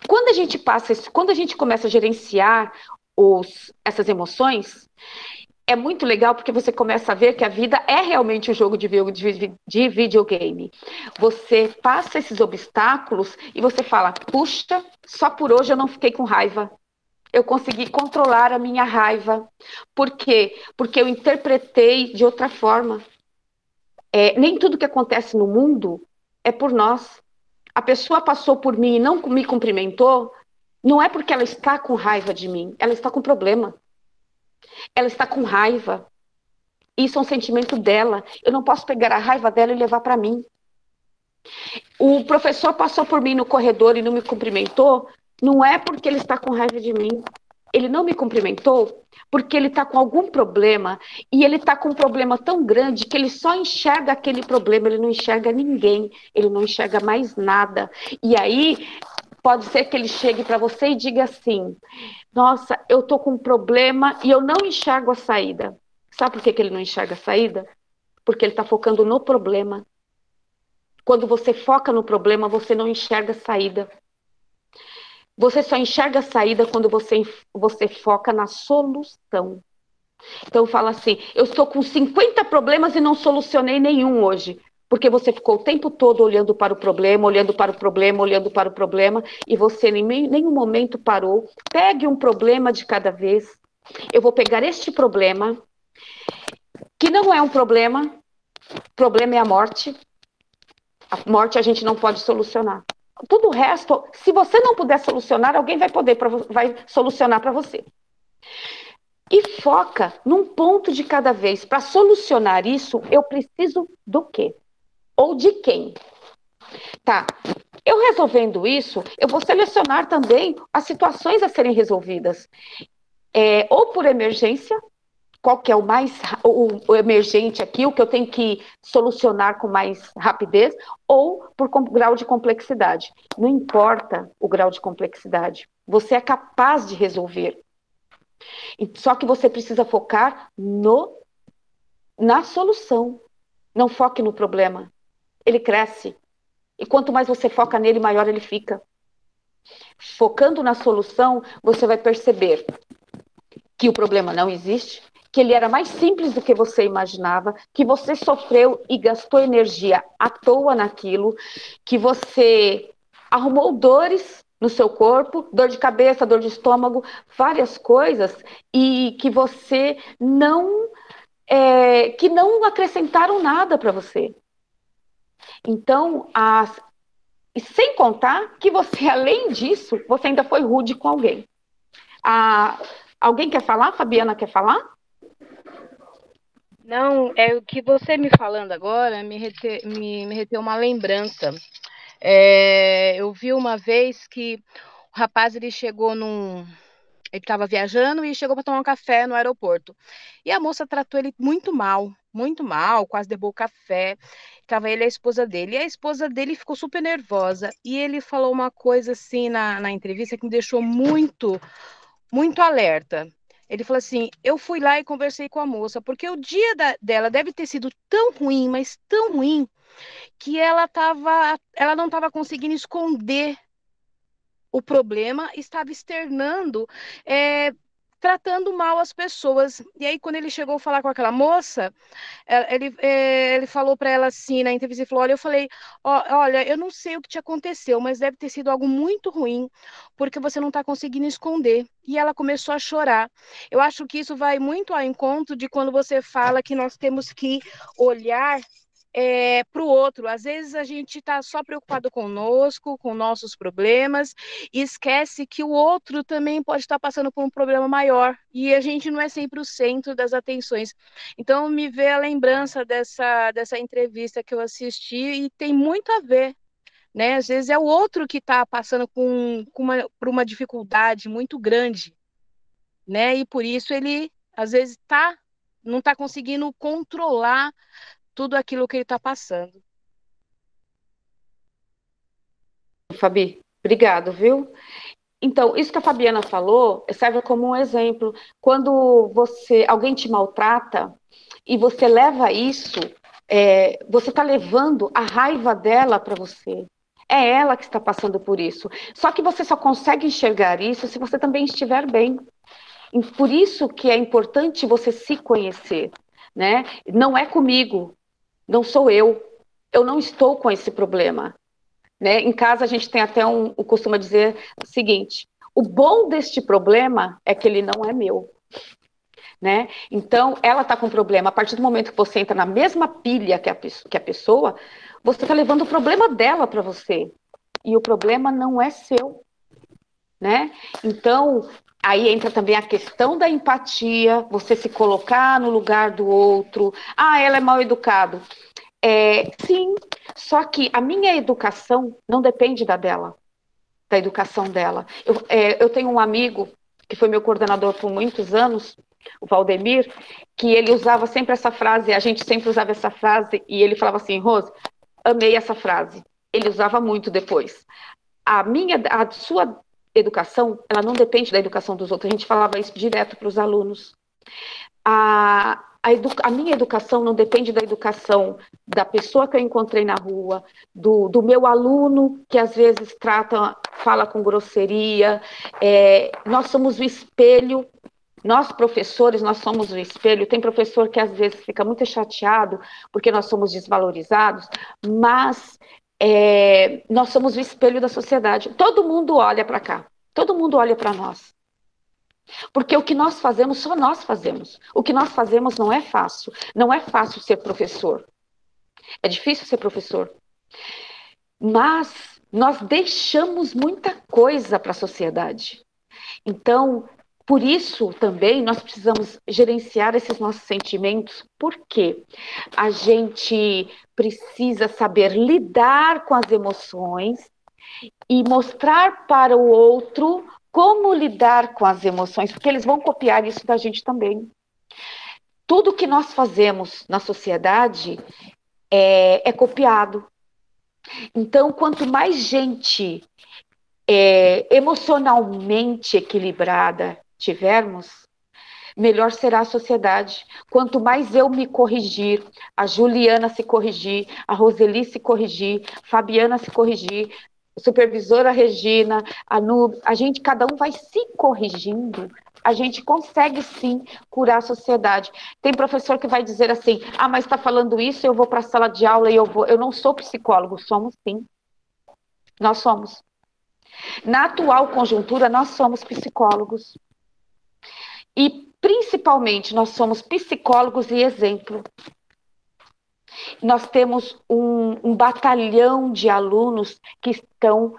Quando a gente quando a gente começa a gerenciar essas emoções, é muito legal porque você começa a ver que a vida é realmente um jogo de videogame. Você passa esses obstáculos e você fala, puxa, só por hoje eu não fiquei com raiva. Eu consegui controlar a minha raiva. Por quê? Porque eu interpretei de outra forma. Nem tudo que acontece no mundo é por nós. A pessoa passou por mim e não me cumprimentou, não é porque ela está com raiva de mim, ela está com problema. Ela está com raiva. Isso é um sentimento dela. Eu não posso pegar a raiva dela e levar para mim. O professor passou por mim no corredor e não me cumprimentou, não é porque ele está com raiva de mim. Ele não me cumprimentou porque ele está com algum problema, e ele está com um problema tão grande que ele só enxerga aquele problema, ele não enxerga ninguém, ele não enxerga mais nada. E aí, pode ser que ele chegue para você e diga assim, nossa, eu estou com um problema e eu não enxergo a saída. Sabe por que ele não enxerga a saída? Porque ele está focando no problema. Quando você foca no problema, você não enxerga a saída. Você só enxerga a saída quando você foca na solução. Então fala assim, eu estou com 50 problemas e não solucionei nenhum hoje. Porque você ficou o tempo todo olhando para o problema, olhando para o problema, olhando para o problema, e você em nenhum momento parou. Pegue um problema de cada vez. Eu vou pegar este problema, que não é um problema, o problema é a morte. A morte a gente não pode solucionar. Tudo o resto, se você não puder solucionar, alguém vai solucionar para você. E foca num ponto de cada vez. Para solucionar isso, eu preciso do quê? Ou de quem? Tá, eu resolvendo isso, eu vou selecionar também as a serem resolvidas. Ou por emergência, qual que é o emergente aqui, o que eu tenho que solucionar com mais rapidez, ou por grau de complexidade. Não importa o grau de complexidade, você é capaz de resolver. Só que você precisa focar na solução. Não foque no problema. Ele cresce. E quanto mais você foca nele, maior ele fica. Focando na solução, você vai perceber que o problema não existe, que ele era mais simples do que você imaginava, que você sofreu e gastou energia à toa naquilo, que você arrumou dores no seu corpo, dor de cabeça, dor de estômago, várias coisas, e que você que não acrescentaram nada para você. Então, e sem contar que você, além disso, você ainda foi rude com alguém. Alguém quer falar? Fabiana quer falar? Não, é o que você me falando agora me reteu uma lembrança. Eu vi uma vez que o rapaz ele chegou ele estava viajando e chegou para tomar um café no aeroporto. E a moça tratou ele muito mal, quase derrubou o café. Estava ele e a esposa dele. E a esposa dele ficou super nervosa. E ele falou uma coisa assim na entrevista que me deixou muito, muito alerta. Ele falou assim, eu fui lá e conversei com a moça, porque o dia dela deve ter sido tão ruim, mas tão ruim, que ela não estava conseguindo esconder o problema, estava externando, tratando mal as pessoas. E aí, quando ele chegou a falar com aquela moça, ele falou para ela assim, na entrevista, ele falou, olha, eu falei, olha, eu não sei o que te aconteceu, mas deve ter sido algo muito ruim, porque você não está conseguindo esconder. E ela começou a chorar. Eu acho que isso vai muito ao encontro de quando você fala que nós temos que olhar para o outro. Às vezes a gente está só preocupado conosco, com nossos problemas, e esquece que o outro também pode estar passando por um problema maior, e a gente não é sempre o centro das atenções. Então me veio a lembrança dessa entrevista que eu assisti, e tem muito a ver, né? Às vezes é o outro que está passando por uma dificuldade muito grande, né? E por isso ele, às vezes, não está conseguindo controlar tudo aquilo que ele está passando. Fabi, obrigado, viu? Então, isso que a Fabiana falou serve como um exemplo. Quando alguém te maltrata e você leva isso, você está levando a raiva dela para você. É ela que está passando por isso. Só que você só consegue enxergar isso se você também estiver bem. E por isso que é importante você se conhecer, né? Não é comigo, não sou eu. Eu não estou com esse problema. Né? Em casa a gente tem até o costume dizer o seguinte: o bom deste problema é que ele não é meu. Né? Então, ela está com problema. A partir do momento que você entra na mesma pilha que a pessoa, você está levando o problema dela para você. E o problema não é seu. Né? Então, aí entra também a questão da empatia, você se colocar no lugar do outro. Ah, ela é mal educada. Sim, só que a minha educação não depende da educação dela. Eu tenho um amigo que foi meu coordenador por muitos anos, o Valdemir, que ele usava sempre essa frase, a gente sempre usava essa frase, e ele falava assim: Rose, amei essa frase. Ele usava muito depois. A sua educação, ela não depende da educação dos outros. A gente falava isso direto para os alunos. A minha educação não depende da educação da pessoa que eu encontrei na rua, do meu aluno, que às vezes fala com grosseria. Nós somos o espelho, nós professores, nós somos o espelho. Tem professor que às vezes fica muito chateado porque nós somos desvalorizados, mas nós somos o espelho da sociedade. Todo mundo olha para cá, todo mundo olha para nós. Porque o que nós fazemos, só nós fazemos. O que nós fazemos não é fácil. Não é fácil ser professor. É difícil ser professor. Mas nós deixamos muita coisa para a sociedade. Então, por isso também nós precisamos gerenciar esses nossos sentimentos. Por quê? A gente precisa saber lidar com as emoções e mostrar para o outro como lidar com as emoções, porque eles vão copiar isso da gente também. Tudo que nós fazemos na sociedade é copiado. Então, quanto mais gente emocionalmente equilibrada tivermos, melhor será a sociedade. Quanto mais eu me corrigir, a Juliana se corrigir, a Roseli se corrigir, Fabiana se corrigir, supervisora Regina, a Nub, cada um vai se corrigindo, a gente consegue sim curar a sociedade. Tem professor que vai dizer assim: ah, mas está falando isso, eu vou para a sala de aula e eu não sou psicólogo. Somos sim, nós somos. Na atual conjuntura, nós somos psicólogos. E principalmente nós somos psicólogos e exemplo. Nós temos um batalhão de alunos que estão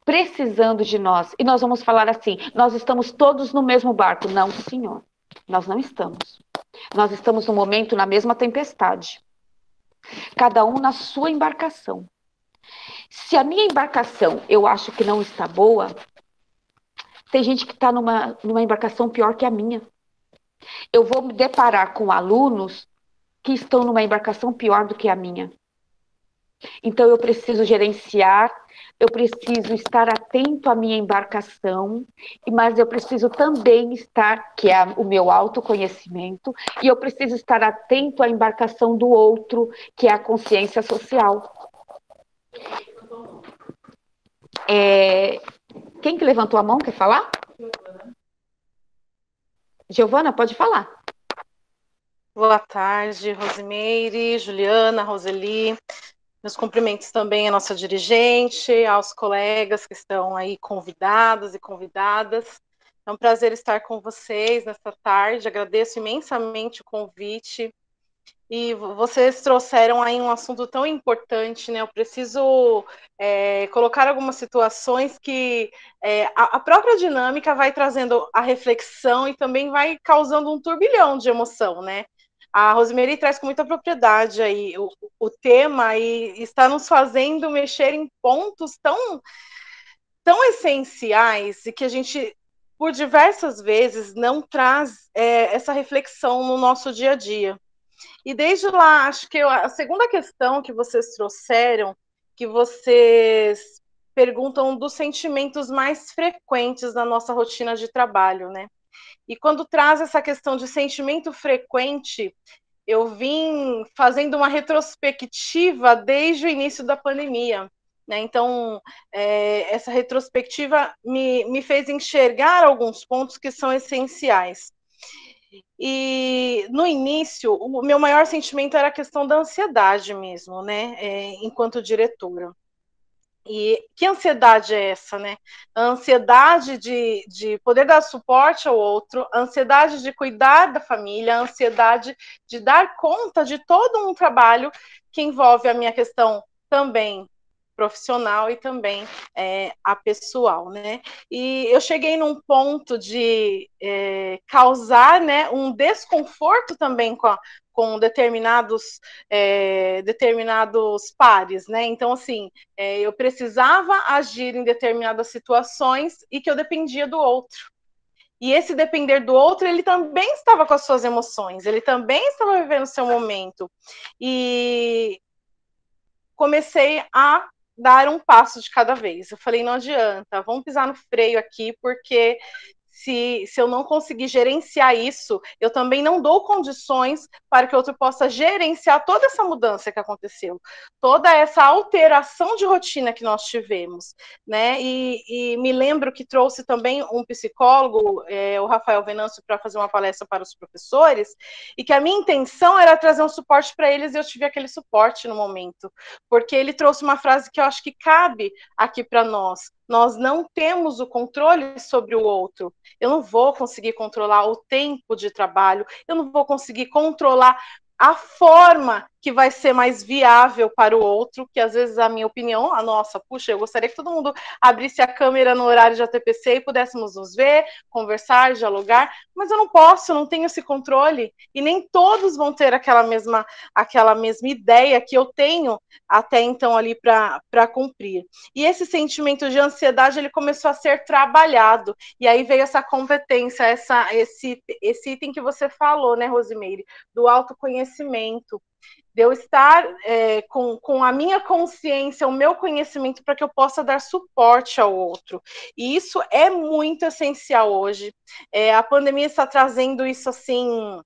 precisando de nós. E nós vamos falar assim: nós estamos todos no mesmo barco. Não, senhor, nós não estamos. Nós estamos no momento na mesma tempestade. Cada um na sua embarcação. Se a minha embarcação eu acho que não está boa, tem gente que está numa embarcação pior que a minha. Eu vou me deparar com alunos que estão numa embarcação pior do que a minha. Então, eu preciso gerenciar, eu preciso estar atento à minha embarcação, mas eu preciso também estar, que é o meu autoconhecimento, e eu preciso estar atento à embarcação do outro, que é a consciência social. Quem que levantou a mão, quer falar? Giovana, pode falar. Boa tarde, Rosimeire, Juliana, Roseli. Meus cumprimentos também à nossa dirigente, aos colegas que estão aí convidados e convidadas. É um prazer estar com vocês nesta tarde. Agradeço imensamente o convite. E vocês trouxeram aí um assunto tão importante, né? Eu preciso colocar algumas situações que a própria dinâmica vai trazendo a reflexão e também vai causando um turbilhão de emoção, né? A Rosemary traz com muita propriedade aí o tema e está nos fazendo mexer em pontos tão essenciais e que a gente, por diversas vezes, não traz essa reflexão no nosso dia a dia. E desde lá, acho que a segunda questão que vocês trouxeram, que vocês perguntam dos sentimentos mais frequentes na nossa rotina de trabalho, né? E quando traz essa questão de sentimento frequente, eu vim fazendo uma retrospectiva desde o início da pandemia, né? Então, essa retrospectiva me fez enxergar alguns pontos que são essenciais. E no início, o meu maior sentimento era a questão da ansiedade mesmo, né? Enquanto diretora. E que ansiedade é essa, né? A ansiedade de poder dar suporte ao outro, a ansiedade de cuidar da família, a ansiedade de dar conta de todo um trabalho que envolve a minha questão também profissional e também a pessoal, né? E eu cheguei num ponto de causar, né, um desconforto também com determinados pares, né? Então, assim, eu precisava agir em determinadas situações e que eu dependia do outro. E esse depender do outro, ele também estava com as suas emoções, ele também estava vivendo o seu momento. E comecei a dar um passo de cada vez. Eu falei, não adianta, vamos pisar no freio aqui, porque se eu não conseguir gerenciar isso, eu também não dou condições para que o outro possa gerenciar toda essa mudança que aconteceu, toda essa alteração de rotina que nós tivemos, né? E me lembro que trouxe também um psicólogo, o Rafael Venâncio, para fazer uma palestra para os professores, e que a minha intenção era trazer um suporte para eles, e eu tive aquele suporte no momento, porque ele trouxe uma frase que eu acho que cabe aqui para nós. Nós não temos o controle sobre o outro. Eu não vou conseguir controlar o tempo de trabalho, eu não vou conseguir controlar a forma que vai ser mais viável para o outro, que às vezes a minha opinião, puxa, eu gostaria que todo mundo abrisse a câmera no horário de ATPC e pudéssemos nos ver, conversar, dialogar, mas eu não posso, eu não tenho esse controle, e nem todos vão ter aquela mesma ideia que eu tenho até então ali para cumprir. E esse sentimento de ansiedade, ele começou a ser trabalhado, e aí veio essa competência, esse item que você falou, né, Rosemary, do autoconhecimento, de eu estar com a minha consciência, o meu conhecimento, para que eu possa dar suporte ao outro. E isso é muito essencial hoje. A pandemia está trazendo isso, assim,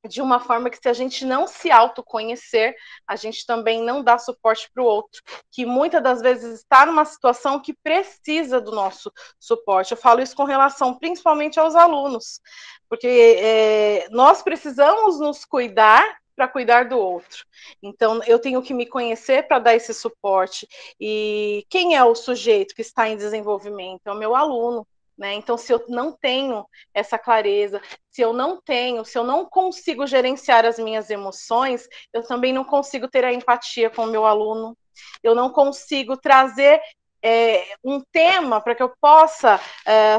de uma forma que, se a gente não se autoconhecer, a gente também não dá suporte para o outro, que muitas das vezes está numa situação que precisa do nosso suporte. Eu falo isso com relação principalmente aos alunos, porque nós precisamos nos cuidar para cuidar do outro. Então, eu tenho que me conhecer para dar esse suporte. E quem é o sujeito que está em desenvolvimento? É o meu aluno. Né? Então, se eu não tenho essa clareza, se eu não consigo gerenciar as minhas emoções, eu também não consigo ter a empatia com o meu aluno, eu não consigo trazer um tema para que eu possa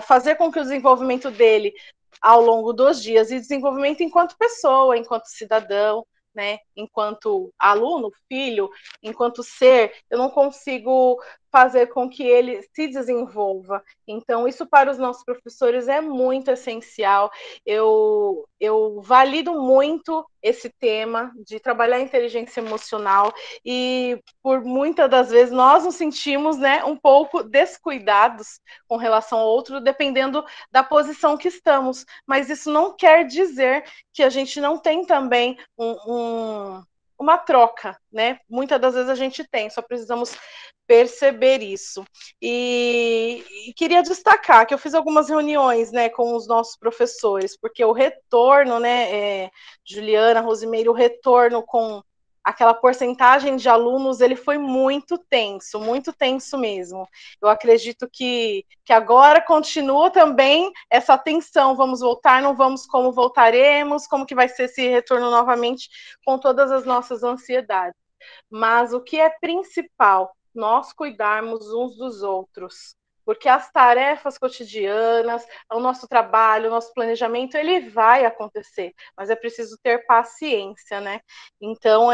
fazer com que o desenvolvimento dele ao longo dos dias, e desenvolvimento enquanto pessoa, enquanto cidadão, né, enquanto aluno, filho, enquanto ser, eu não consigo fazer com que ele se desenvolva. Então, isso para os nossos professores é muito essencial. Eu valido muito esse tema de trabalhar a inteligência emocional, e por muitas das vezes nós nos sentimos, né, um pouco descuidados com relação ao outro, dependendo da posição que estamos. Mas isso não quer dizer que a gente não tem também uma troca, né? Muitas das vezes a gente tem, só precisamos perceber isso. E queria destacar que eu fiz algumas reuniões, né, com os nossos professores, porque o retorno, né, Juliana, Rosemary, o retorno com aquela porcentagem de alunos, ele foi muito tenso mesmo. Eu acredito que agora continua também essa tensão, vamos voltar, não vamos, como voltaremos, como que vai ser esse retorno novamente, com todas as nossas ansiedades. Mas o que é principal, nós cuidarmos uns dos outros, porque as tarefas cotidianas, o nosso trabalho, o nosso planejamento, ele vai acontecer, mas é preciso ter paciência, né? Então,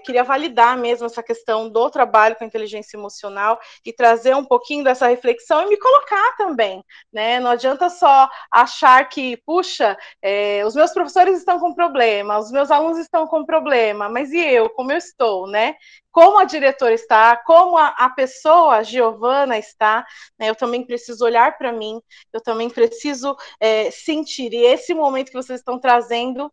queria validar mesmo essa questão do trabalho com a inteligência emocional e trazer um pouquinho dessa reflexão e me colocar também, né? Não adianta só achar que, puxa, os meus professores estão com problema, os meus alunos estão com problema, mas e eu, como eu estou, né? Como a diretora está, como a pessoa, a Giovana, está, né? Eu também preciso olhar para mim, eu também preciso sentir, e esse momento que vocês estão trazendo,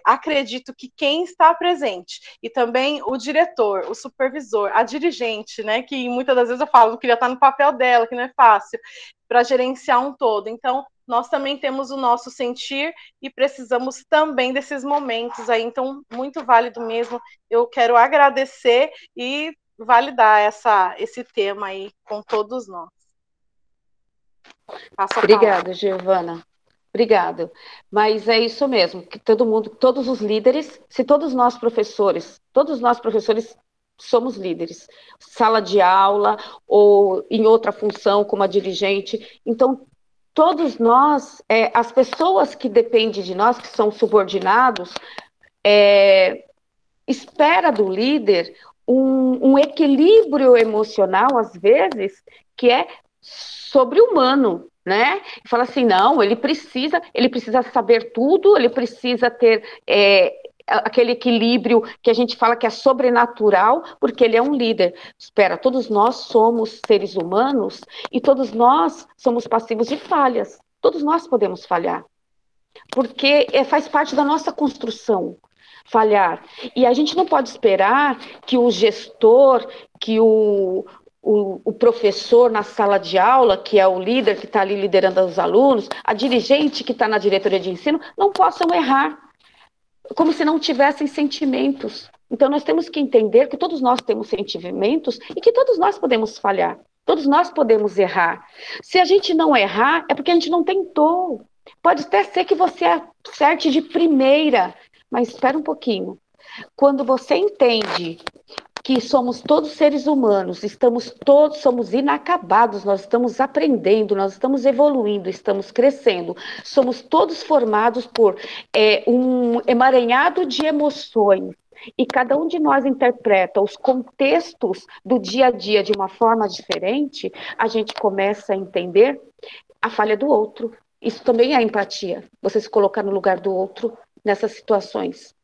acredito que quem está presente, e também o diretor, o supervisor, a dirigente, né, que muitas das vezes eu falo, eu queria estar no papel dela, que não é fácil, para gerenciar um todo. Então, nós também temos o nosso sentir e precisamos também desses momentos aí, então, muito válido mesmo. Eu quero agradecer e validar esse tema aí com todos nós. Obrigada, Giovana. Obrigada. Mas é isso mesmo, que todo mundo, todos os líderes, se todos nós professores somos líderes, sala de aula ou em outra função como a dirigente, então todos nós, as pessoas que dependem de nós, que são subordinados, espera do líder um equilíbrio emocional, às vezes, que é sobre-humano, né? Fala assim, não, ele precisa saber tudo, ele precisa ter aquele equilíbrio que a gente fala que é sobrenatural, porque ele é um líder. Espera, todos nós somos seres humanos e todos nós somos passivos de falhas. Todos nós podemos falhar, porque faz parte da nossa construção falhar. E a gente não pode esperar que o gestor, que o professor na sala de aula, que é o líder que está ali liderando os alunos, a dirigente que está na diretoria de ensino, não possam errar, como se não tivessem sentimentos. Então, nós temos que entender que todos nós temos sentimentos e que todos nós podemos falhar, todos nós podemos errar. Se a gente não errar, é porque a gente não tentou. Pode até ser que você acerte de primeira, mas espera um pouquinho. Quando você entende que somos todos seres humanos, somos inacabados, nós estamos aprendendo, nós estamos evoluindo, estamos crescendo, somos todos formados por um emaranhado de emoções, e cada um de nós interpreta os contextos do dia a dia de uma forma diferente, a gente começa a entender a falha do outro. Isso também é empatia, você se colocar no lugar do outro nessas situações.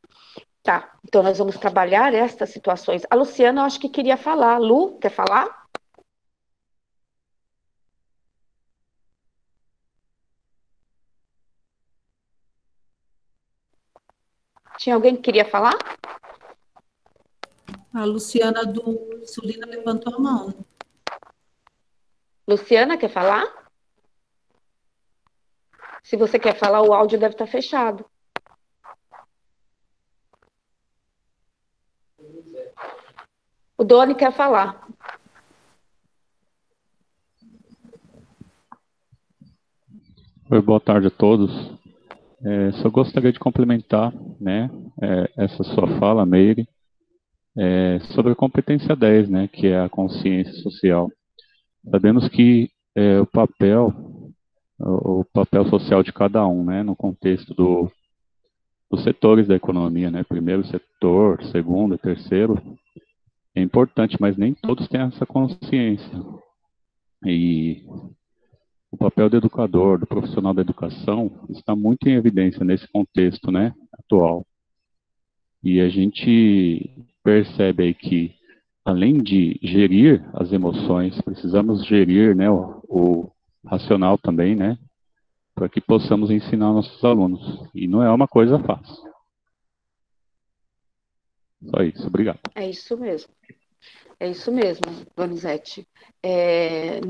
Tá, então nós vamos trabalhar estas situações. A Luciana, eu acho que queria falar. Lu, quer falar? Tinha alguém que queria falar? A Luciana do Sulina levantou a mão. Luciana, quer falar? Se você quer falar, o áudio deve estar fechado. O Doni quer falar. Oi, boa tarde a todos. Só gostaria de complementar, né, essa sua fala, Meire, sobre a competência 10, né, que é a consciência social. Sabemos que o papel social de cada um, né, no contexto dos setores da economia, né, primeiro setor, segundo, terceiro, é importante, mas nem todos têm essa consciência. E o papel do educador, do profissional da educação, está muito em evidência nesse contexto, né, atual. E a gente percebe aí que, além de gerir as emoções, precisamos gerir, né, o racional também, né, para que possamos ensinar nossos alunos. E não é uma coisa fácil. Só isso, obrigado. É isso mesmo, Donizete.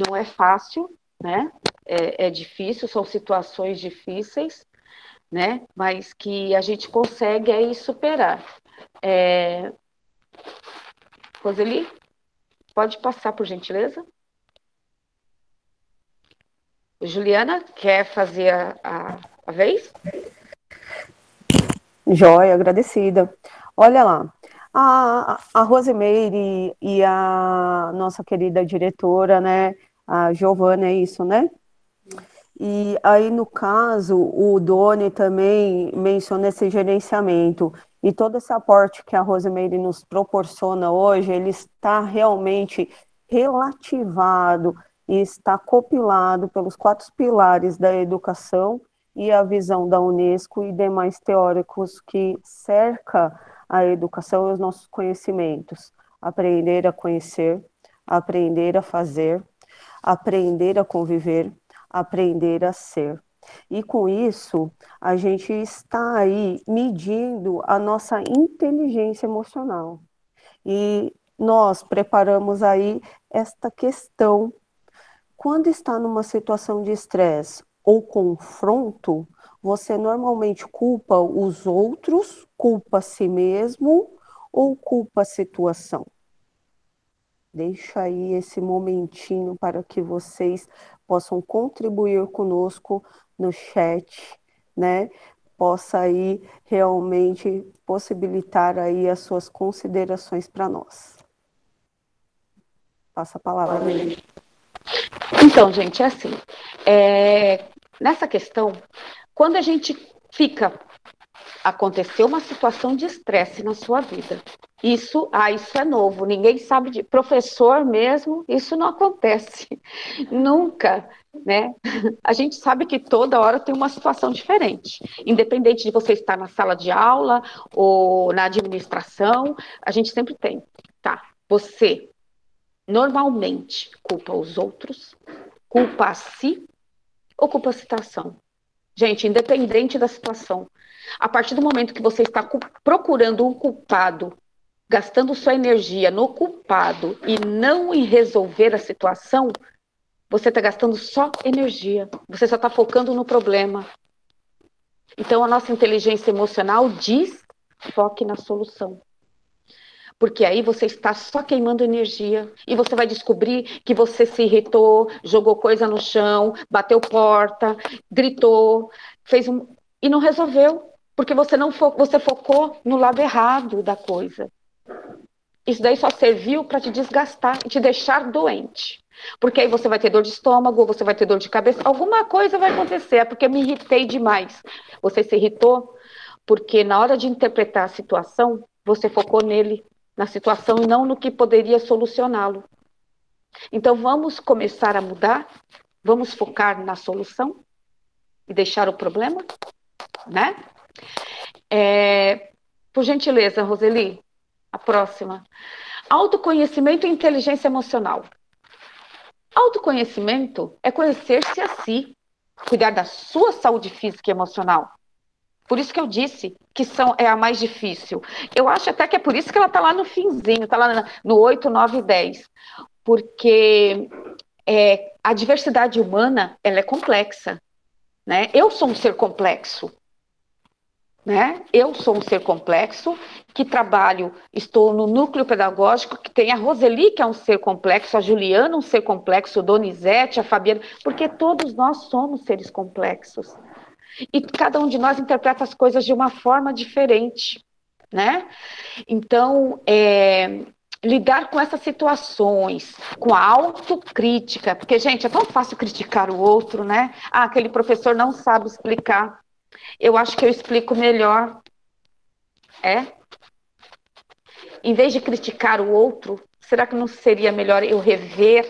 Não é fácil, né? É difícil, são situações difíceis, né? Mas que a gente consegue aí superar. Roseli, pode passar, por gentileza? Juliana, quer fazer a vez? Joia, agradecida. Olha lá, a Rosemeire e a nossa querida diretora, né, a Giovana, é isso, né? E aí, no caso, o Doni também menciona esse gerenciamento. E todo esse aporte que a Rosemary nos proporciona hoje, ele está realmente relativado e está compilado pelos 4 pilares da educação e a visão da Unesco e demais teóricos que cerca a educação e os nossos conhecimentos. Aprender a conhecer, aprender a fazer, aprender a conviver, aprender a ser. E com isso, a gente está aí medindo a nossa inteligência emocional. E nós preparamos aí esta questão. Quando está numa situação de estresse ou confronto, você normalmente culpa os outros, culpa a si mesmo ou culpa a situação? Deixa aí esse momentinho para que vocês possam contribuir conosco no chat, né? Possa aí realmente possibilitar aí as suas considerações para nós. Passa a palavra, Meli. Então, gente, é assim, nessa questão, quando a gente aconteceu uma situação de estresse na sua vida, isso é novo, ninguém sabe de professor mesmo, isso não acontece, nunca, né? A gente sabe que toda hora tem uma situação diferente, independente de você estar na sala de aula ou na administração, a gente sempre tem, tá? Você normalmente culpa os outros, culpa a si ou culpa a situação? Gente, independente da situação, a partir do momento que você está procurando um culpado, gastando sua energia no culpado e não em resolver a situação, você está gastando só energia, você só está focando no problema. Então, a nossa inteligência emocional diz, foque na solução. Porque aí você está só queimando energia e você vai descobrir que você se irritou, jogou coisa no chão, bateu porta, gritou, e não resolveu, porque você focou no lado errado da coisa. Isso daí só serviu para te desgastar e te deixar doente. Porque aí você vai ter dor de estômago, você vai ter dor de cabeça, alguma coisa vai acontecer, é porque eu me irritei demais. Você se irritou porque na hora de interpretar a situação, você focou na situação e não no que poderia solucioná-lo. Então vamos começar a mudar, vamos focar na solução e deixar o problema, né? Por gentileza, Roseli, a próxima. Autoconhecimento e inteligência emocional. Autoconhecimento é conhecer-se a si, cuidar da sua saúde física e emocional. Por isso que eu disse que é a mais difícil. Eu acho até que é por isso que ela está lá no finzinho, está lá no 8, 9 e 10. Porque a diversidade humana, ela é complexa. Né? Eu sou um ser complexo. Né? Eu sou um ser complexo, que estou no núcleo pedagógico, que tem a Roseli, que é um ser complexo, a Juliana, um ser complexo, o Donizete, a Fabiana, porque todos nós somos seres complexos. E cada um de nós interpreta as coisas de uma forma diferente, né? Então, lidar com essas situações, com a autocrítica, porque, gente, é tão fácil criticar o outro, né? Ah, aquele professor não sabe explicar. Eu acho que eu explico melhor. Em vez de criticar o outro, será que não seria melhor eu rever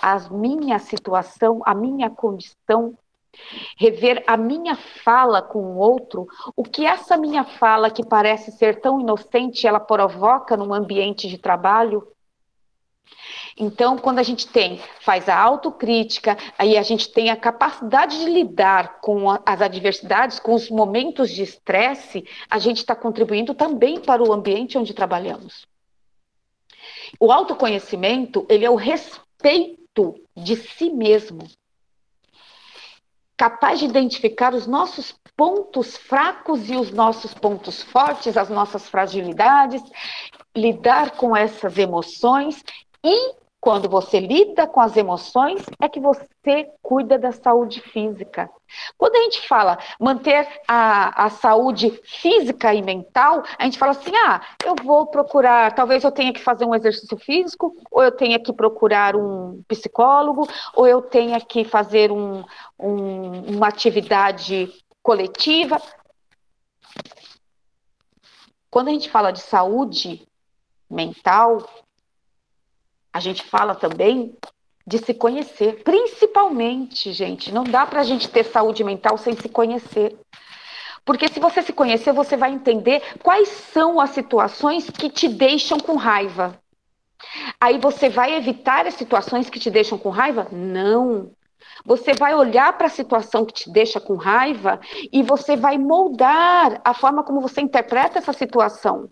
a minha situação, a minha condição, rever a minha fala com o outro, o que essa minha fala, que parece ser tão inocente, ela provoca num ambiente de trabalho? Então, quando a gente faz a autocrítica, aí a gente tem a capacidade de lidar com as adversidades, com os momentos de estresse, a gente está contribuindo também para o ambiente onde trabalhamos. O autoconhecimento, ele é o respeito de si mesmo, capaz de identificar os nossos pontos fracos e os nossos pontos fortes, as nossas fragilidades, lidar com essas emoções e Quando você lida com as emoções, é que você cuida da saúde física. Quando a gente fala manter a saúde física e mental, a gente fala assim, eu vou procurar, talvez eu tenha que fazer um exercício físico, ou eu tenha que procurar um psicólogo, ou eu tenha que fazer uma atividade coletiva. Quando a gente fala de saúde mental, a gente fala também de se conhecer, principalmente, gente, não dá para a gente ter saúde mental sem se conhecer. Porque se você se conhecer, você vai entender quais são as situações que te deixam com raiva. Aí você vai evitar as situações que te deixam com raiva? Não. Você vai olhar para a situação que te deixa com raiva e você vai moldar a forma como você interpreta essa situação.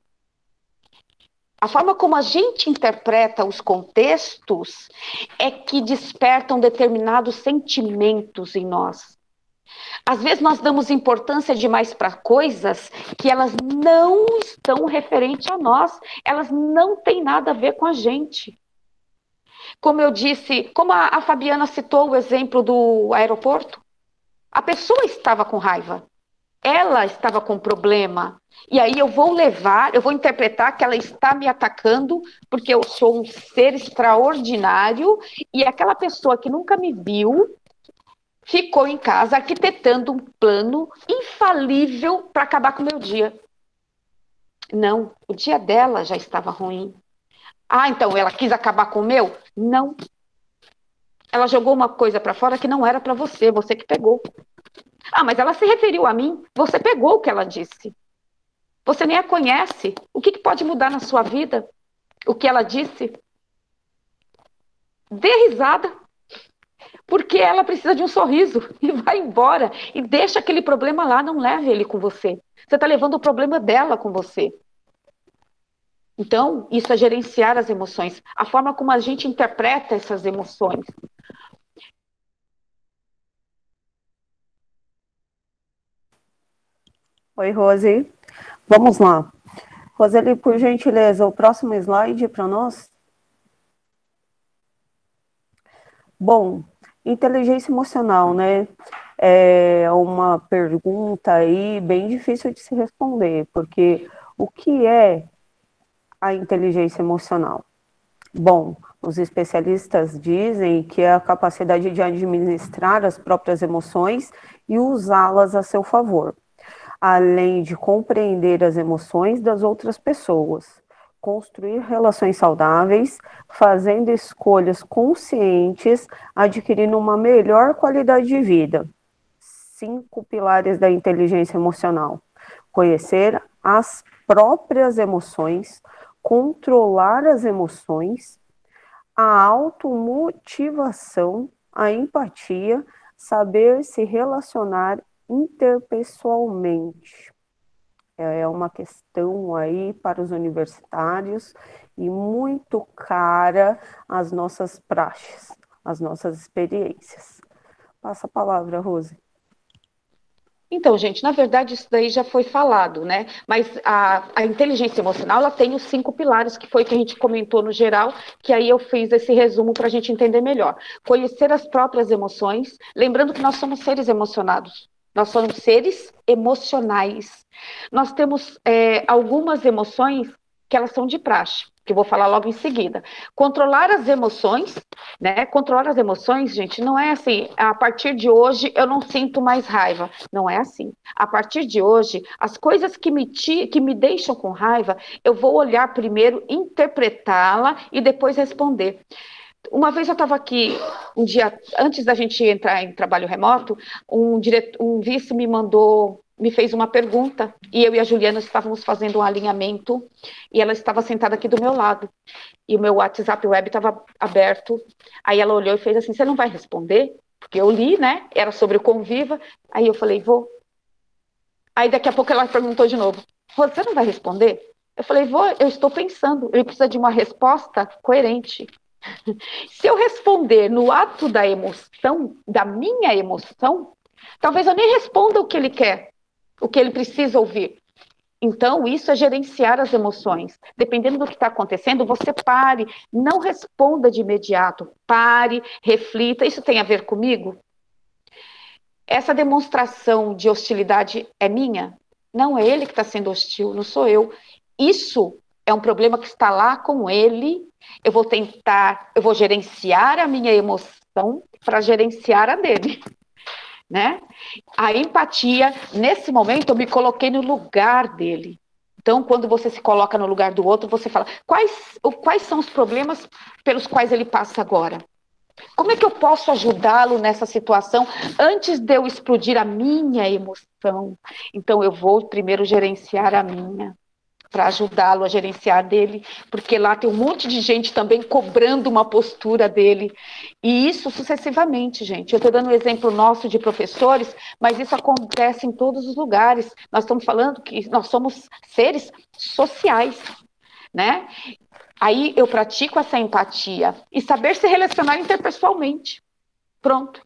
A forma como a gente interpreta os contextos é que despertam determinados sentimentos em nós. Às vezes nós damos importância demais para coisas que elas não estão referentes a nós, elas não têm nada a ver com a gente. Como eu disse, como a Fabiana citou o exemplo do aeroporto, a pessoa estava com raiva, ela estava com problema, e aí eu vou interpretar que ela está me atacando porque eu sou um ser extraordinário e aquela pessoa que nunca me viu ficou em casa arquitetando um plano infalível para acabar com o meu dia. Não, o dia dela já estava ruim. Então ela quis acabar com o meu? Não. Ela jogou uma coisa para fora que não era para você que pegou. Mas ela se referiu a mim, você pegou o que ela disse. Você nem a conhece. O que pode mudar na sua vida? O que ela disse? Dê risada. Porque ela precisa de um sorriso e vai embora. E deixa aquele problema lá, não leve ele com você. Você está levando o problema dela com você. Então, isso é gerenciar as emoções. A forma como a gente interpreta essas emoções. Oi, Rose. Vamos lá. Roseli, por gentileza, o próximo slide para nós. Bom, inteligência emocional, né? É uma pergunta aí bem difícil de se responder, porque o que é a inteligência emocional? Bom, os especialistas dizem que é a capacidade de administrar as próprias emoções e usá-las a seu favor, além de compreender as emoções das outras pessoas, construir relações saudáveis, fazendo escolhas conscientes, adquirindo uma melhor qualidade de vida. 5 pilares da inteligência emocional: conhecer as próprias emoções, controlar as emoções, a automotivação, a empatia, saber se relacionar interpessoalmente. É uma questão aí para os universitários e muito cara às nossas praxes, às nossas experiências. Passa a palavra, Rose. Então, gente, na verdade isso daí já foi falado, né? Mas a inteligência emocional, ela tem os 5 pilares, que foi que a gente comentou no geral, que aí eu fiz esse resumo para a gente entender melhor. Conhecer as próprias emoções, lembrando que nós somos seres emocionados. Nós somos seres emocionais. Nós temos algumas emoções que elas são de praxe, que eu vou falar logo em seguida. Controlar as emoções, né? Controlar as emoções, gente, não é assim, a partir de hoje eu não sinto mais raiva. Não é assim. A partir de hoje, as coisas que me deixam com raiva, eu vou olhar primeiro, interpretá-la e depois responder. Uma vez eu estava aqui, um dia antes da gente entrar em trabalho remoto, um vice me fez uma pergunta, e eu e a Juliana estávamos fazendo um alinhamento, e ela estava sentada aqui do meu lado, e o meu WhatsApp web estava aberto, aí ela olhou e fez assim: você não vai responder? Porque eu li, né, era sobre o Conviva, aí eu falei: vou. Aí daqui a pouco ela perguntou de novo: você não vai responder? Eu falei: vou, eu estou pensando, ele precisa de uma resposta coerente. Se eu responder no ato da emoção, da minha emoção, talvez eu nem responda o que ele quer, o que ele precisa ouvir. Então, isso é gerenciar as emoções. Dependendo do que está acontecendo, você pare, não responda de imediato. Pare, reflita. Isso tem a ver comigo? Essa demonstração de hostilidade é minha? Não é ele que está sendo hostil, não sou eu. Isso é um problema que está lá com ele. Eu vou gerenciar a minha emoção para gerenciar a dele. Né? A empatia, nesse momento, eu me coloquei no lugar dele. Então, quando você se coloca no lugar do outro, você fala, quais são os problemas pelos quais ele passa agora? Como é que eu posso ajudá-lo nessa situação antes de eu explodir a minha emoção? Então, eu vou primeiro gerenciar a minha, para ajudá-lo a gerenciar dele, porque lá tem um monte de gente também cobrando uma postura dele, e isso sucessivamente, gente. Eu estou dando um exemplo nosso de professores, mas isso acontece em todos os lugares. Nós estamos falando que nós somos seres sociais, né? Aí eu pratico essa empatia e saber se relacionar interpessoalmente. Pronto.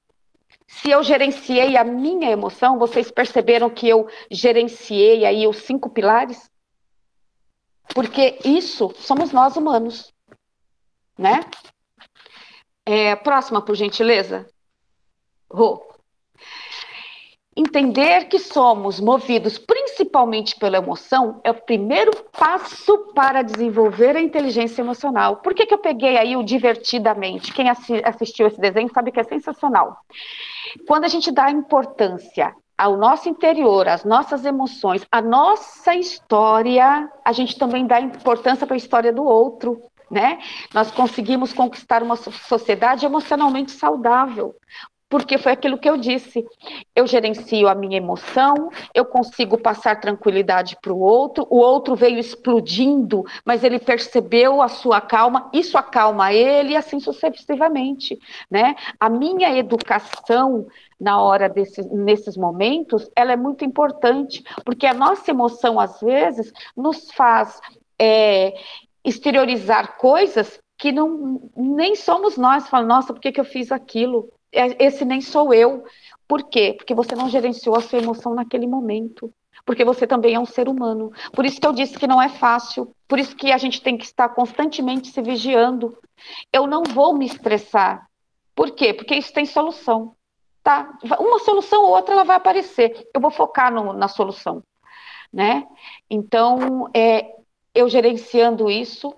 Se eu gerenciei a minha emoção, vocês perceberam que eu gerenciei aí os 5 pilares? Porque isso somos nós humanos, né? Próxima, por gentileza. Rô. Entender que somos movidos principalmente pela emoção é o primeiro passo para desenvolver a inteligência emocional. Por que eu peguei aí o divertidamente? Quem assistiu esse desenho sabe que é sensacional. Quando a gente dá importância ao nosso interior, às nossas emoções, à nossa história, a gente também dá importância para a história do outro, né? Nós conseguimos conquistar uma sociedade emocionalmente saudável, porque foi aquilo que eu disse. Eu gerencio a minha emoção, eu consigo passar tranquilidade para o outro veio explodindo, mas ele percebeu a sua calma, isso acalma ele, e assim sucessivamente, né? A minha educação na hora nesses momentos, ela é muito importante, porque a nossa emoção, às vezes, nos faz exteriorizar coisas que nem somos nós. Fala, nossa, por que eu fiz aquilo? Esse nem sou eu. Por quê? Porque você não gerenciou a sua emoção naquele momento. Porque você também é um ser humano. Por isso que eu disse que não é fácil. Por isso que a gente tem que estar constantemente se vigiando. Eu não vou me estressar. Por quê? Porque isso tem solução. Tá? Uma solução ou outra ela vai aparecer. Eu vou focar na solução. Né? Então, eu gerenciando isso,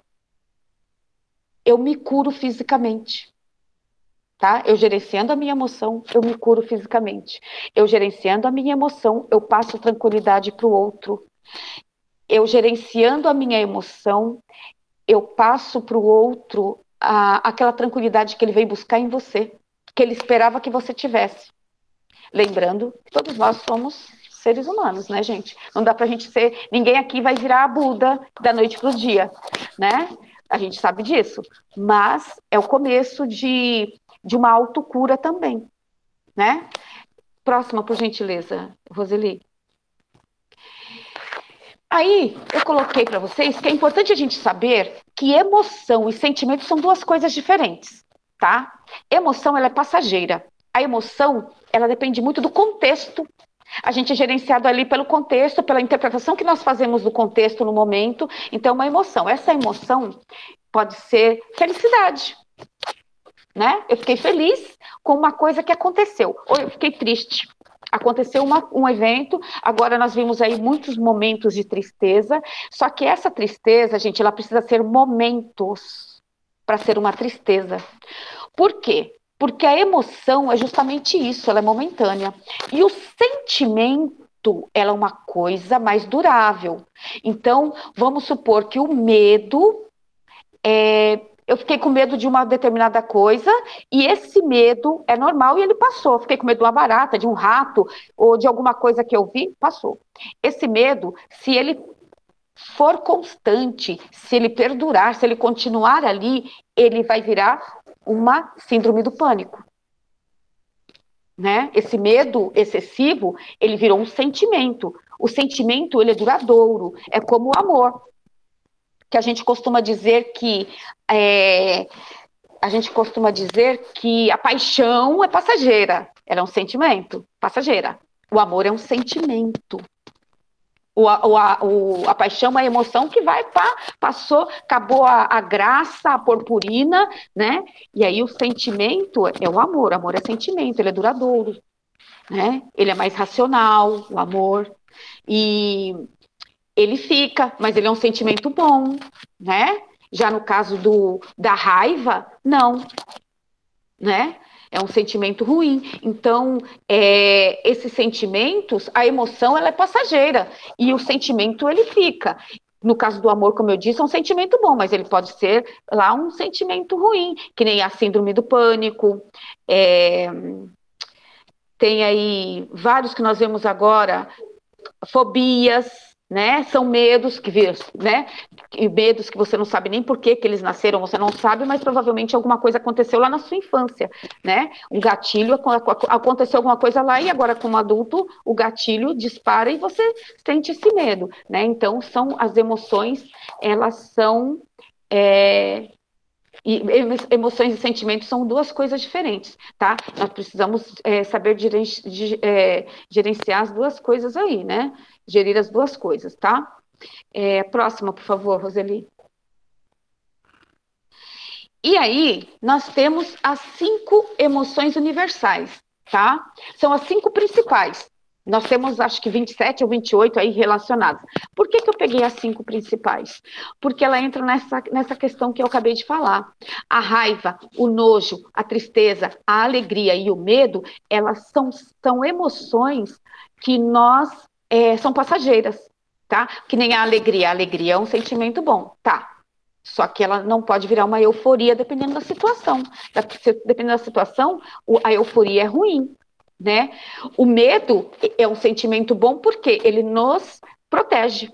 eu me curo fisicamente. Tá? Eu gerenciando a minha emoção, eu me curo fisicamente. Eu gerenciando a minha emoção, eu passo tranquilidade para o outro. Eu gerenciando a minha emoção, eu passo para o outro aquela tranquilidade que ele veio buscar em você, que ele esperava que você tivesse. Lembrando que todos nós somos seres humanos, né, gente? Não dá pra gente ser... Ninguém aqui vai virar a Buda da noite pro dia, né? A gente sabe disso. Mas é o começo de uma autocura também, né? Próxima, por gentileza, Roseli. Aí, eu coloquei para vocês que é importante a gente saber que emoção e sentimento são 2 coisas diferentes, tá? Emoção, ela é passageira. A emoção, ela depende muito do contexto. A gente é gerenciado ali pelo contexto, pela interpretação que nós fazemos do contexto no momento. Então, uma emoção. Essa emoção pode ser felicidade, né? Eu fiquei feliz com uma coisa que aconteceu. Ou eu fiquei triste. Aconteceu um evento, agora nós vimos aí muitos momentos de tristeza, só que essa tristeza, gente, ela precisa ser momentos para ser uma tristeza. Por quê? Porque a emoção é justamente isso, ela é momentânea. E o sentimento, ela é uma coisa mais durável. Então, vamos supor que o medo eu fiquei com medo de uma determinada coisa, e esse medo é normal e ele passou. Fiquei com medo de uma barata, de um rato, ou de alguma coisa que eu vi, passou. Esse medo, se ele for constante, se ele perdurar, se ele continuar ali, ele vai virar uma síndrome do pânico. Né? Esse medo excessivo, ele virou um sentimento. O sentimento, ele é duradouro, é como o amor. Que a gente costuma dizer que a paixão é passageira. Ela é um sentimento, passageira. O amor é um sentimento. a paixão, a emoção que vai, passou, acabou a graça, a purpurina, né? E aí o sentimento é o amor é sentimento, ele é duradouro, né? Ele é mais racional, o amor, e ele fica, mas ele é um sentimento bom, né? Já no caso da raiva, não, né? É um sentimento ruim. Então, esses sentimentos, a emoção, ela é passageira. E o sentimento, ele fica. No caso do amor, como eu disse, é um sentimento bom, mas ele pode ser lá um sentimento ruim, que nem a síndrome do pânico. Tem aí vários que nós vemos agora, fobias, né? São medos né? E medos que você não sabe nem por que eles nasceram, você não sabe, mas provavelmente alguma coisa aconteceu lá na sua infância, né? Um gatilho, aconteceu alguma coisa lá e agora como adulto o gatilho dispara e você sente esse medo, né? Então são as emoções, elas são e emoções e sentimentos são duas coisas diferentes, tá? Nós precisamos saber gerenciar as duas coisas aí, né? Gerir as duas coisas, tá? Próxima, por favor, Roseli. E aí, nós temos as 5 emoções universais, tá? São as 5 principais. Nós temos, acho que 27 ou 28 aí relacionadas. Por que eu peguei as 5 principais? Porque ela entra nessa questão que eu acabei de falar. A raiva, o nojo, a tristeza, a alegria e o medo, elas são emoções que são passageiras, tá? Que nem a alegria. A alegria é um sentimento bom, tá? Só que ela não pode virar uma euforia dependendo da situação. Dependendo da situação, a euforia é ruim, né? O medo é um sentimento bom porque ele nos protege.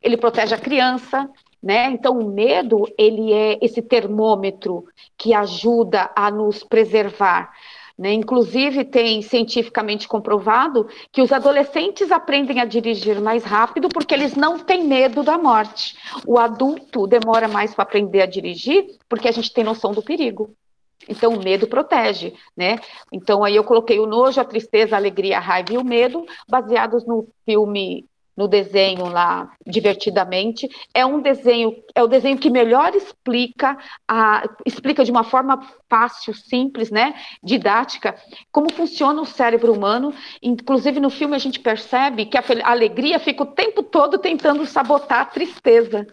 Ele protege a criança, né? Então, o medo, ele é esse termômetro que ajuda a nos preservar, né? Inclusive, tem cientificamente comprovado que os adolescentes aprendem a dirigir mais rápido porque eles não têm medo da morte. O adulto demora mais para aprender a dirigir porque a gente tem noção do perigo. Então, o medo protege, né? Então, aí eu coloquei o nojo, a tristeza, a alegria, a raiva e o medo, baseados no filme, no desenho lá, Divertidamente. É o desenho que melhor explica de uma forma fácil, simples, né? Didática, como funciona o cérebro humano. Inclusive, no filme a gente percebe que a alegria fica o tempo todo tentando sabotar a tristeza.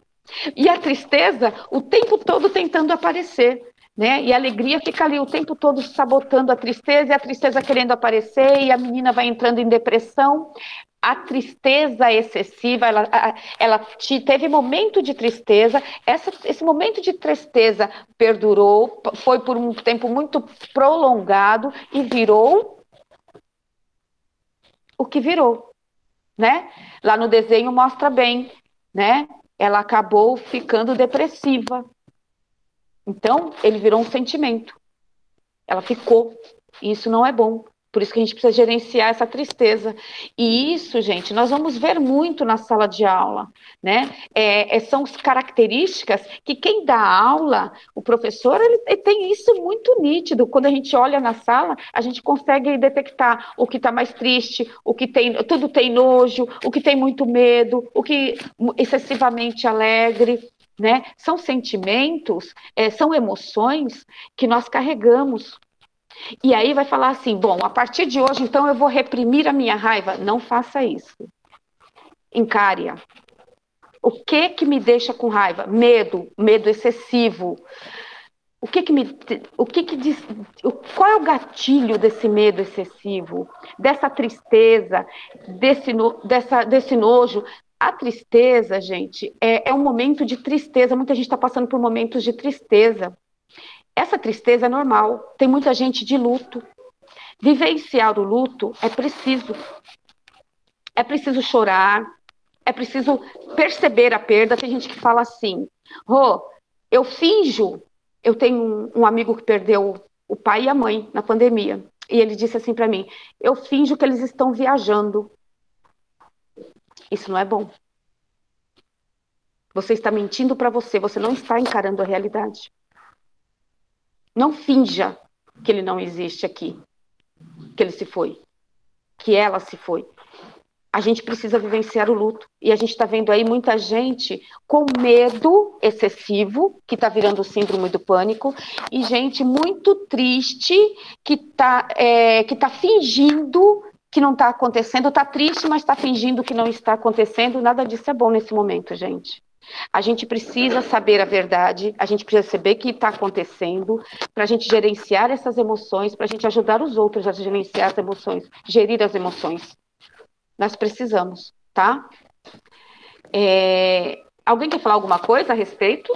E a tristeza, o tempo todo tentando aparecer. Né? E a alegria fica ali o tempo todo sabotando a tristeza, e a tristeza querendo aparecer, e a menina vai entrando em depressão. A tristeza excessiva, ela teve momento de tristeza, esse momento de tristeza perdurou, foi por um tempo muito prolongado e virou o que virou, né? Lá no desenho mostra bem, né? Ela acabou ficando depressiva. Então, ele virou um sentimento. Ela ficou. E isso não é bom. Por isso que a gente precisa gerenciar essa tristeza. E isso, gente, nós vamos ver muito na sala de aula, né? São características que quem dá aula, o professor, ele tem isso muito nítido. Quando a gente olha na sala, a gente consegue detectar o que está mais triste, tudo tem nojo, o que tem muito medo, o que excessivamente alegre. Né? São sentimentos, são emoções que nós carregamos. E aí vai falar assim, bom, a partir de hoje, então, eu vou reprimir a minha raiva. Não faça isso. Encare-a. O que me deixa com raiva? Medo excessivo. Qual é o gatilho desse medo excessivo? Dessa tristeza, desse nojo? A tristeza, gente, é um momento de tristeza. Muita gente está passando por momentos de tristeza. Essa tristeza é normal. Tem muita gente de luto. Vivenciar o luto é preciso. É preciso chorar. É preciso perceber a perda. Tem gente que fala assim, eu finjo. Eu tenho um amigo que perdeu o pai e a mãe na pandemia. E ele disse assim para mim, eu finjo que eles estão viajando. Isso não é bom. Você está mentindo para você não está encarando a realidade. Não finja que ele não existe aqui, que ele se foi, que ela se foi. A gente precisa vivenciar o luto. E a gente está vendo aí muita gente com medo excessivo, que está virando síndrome do pânico, e gente muito triste, que tá fingindo que não está acontecendo, está triste, mas está fingindo que não está acontecendo. Nada disso é bom nesse momento, gente. A gente precisa saber a verdade, a gente precisa saber o que está acontecendo, para a gente gerenciar essas emoções, para a gente ajudar os outros a gerenciar as emoções, gerir as emoções. Nós precisamos, tá? Alguém quer falar alguma coisa a respeito?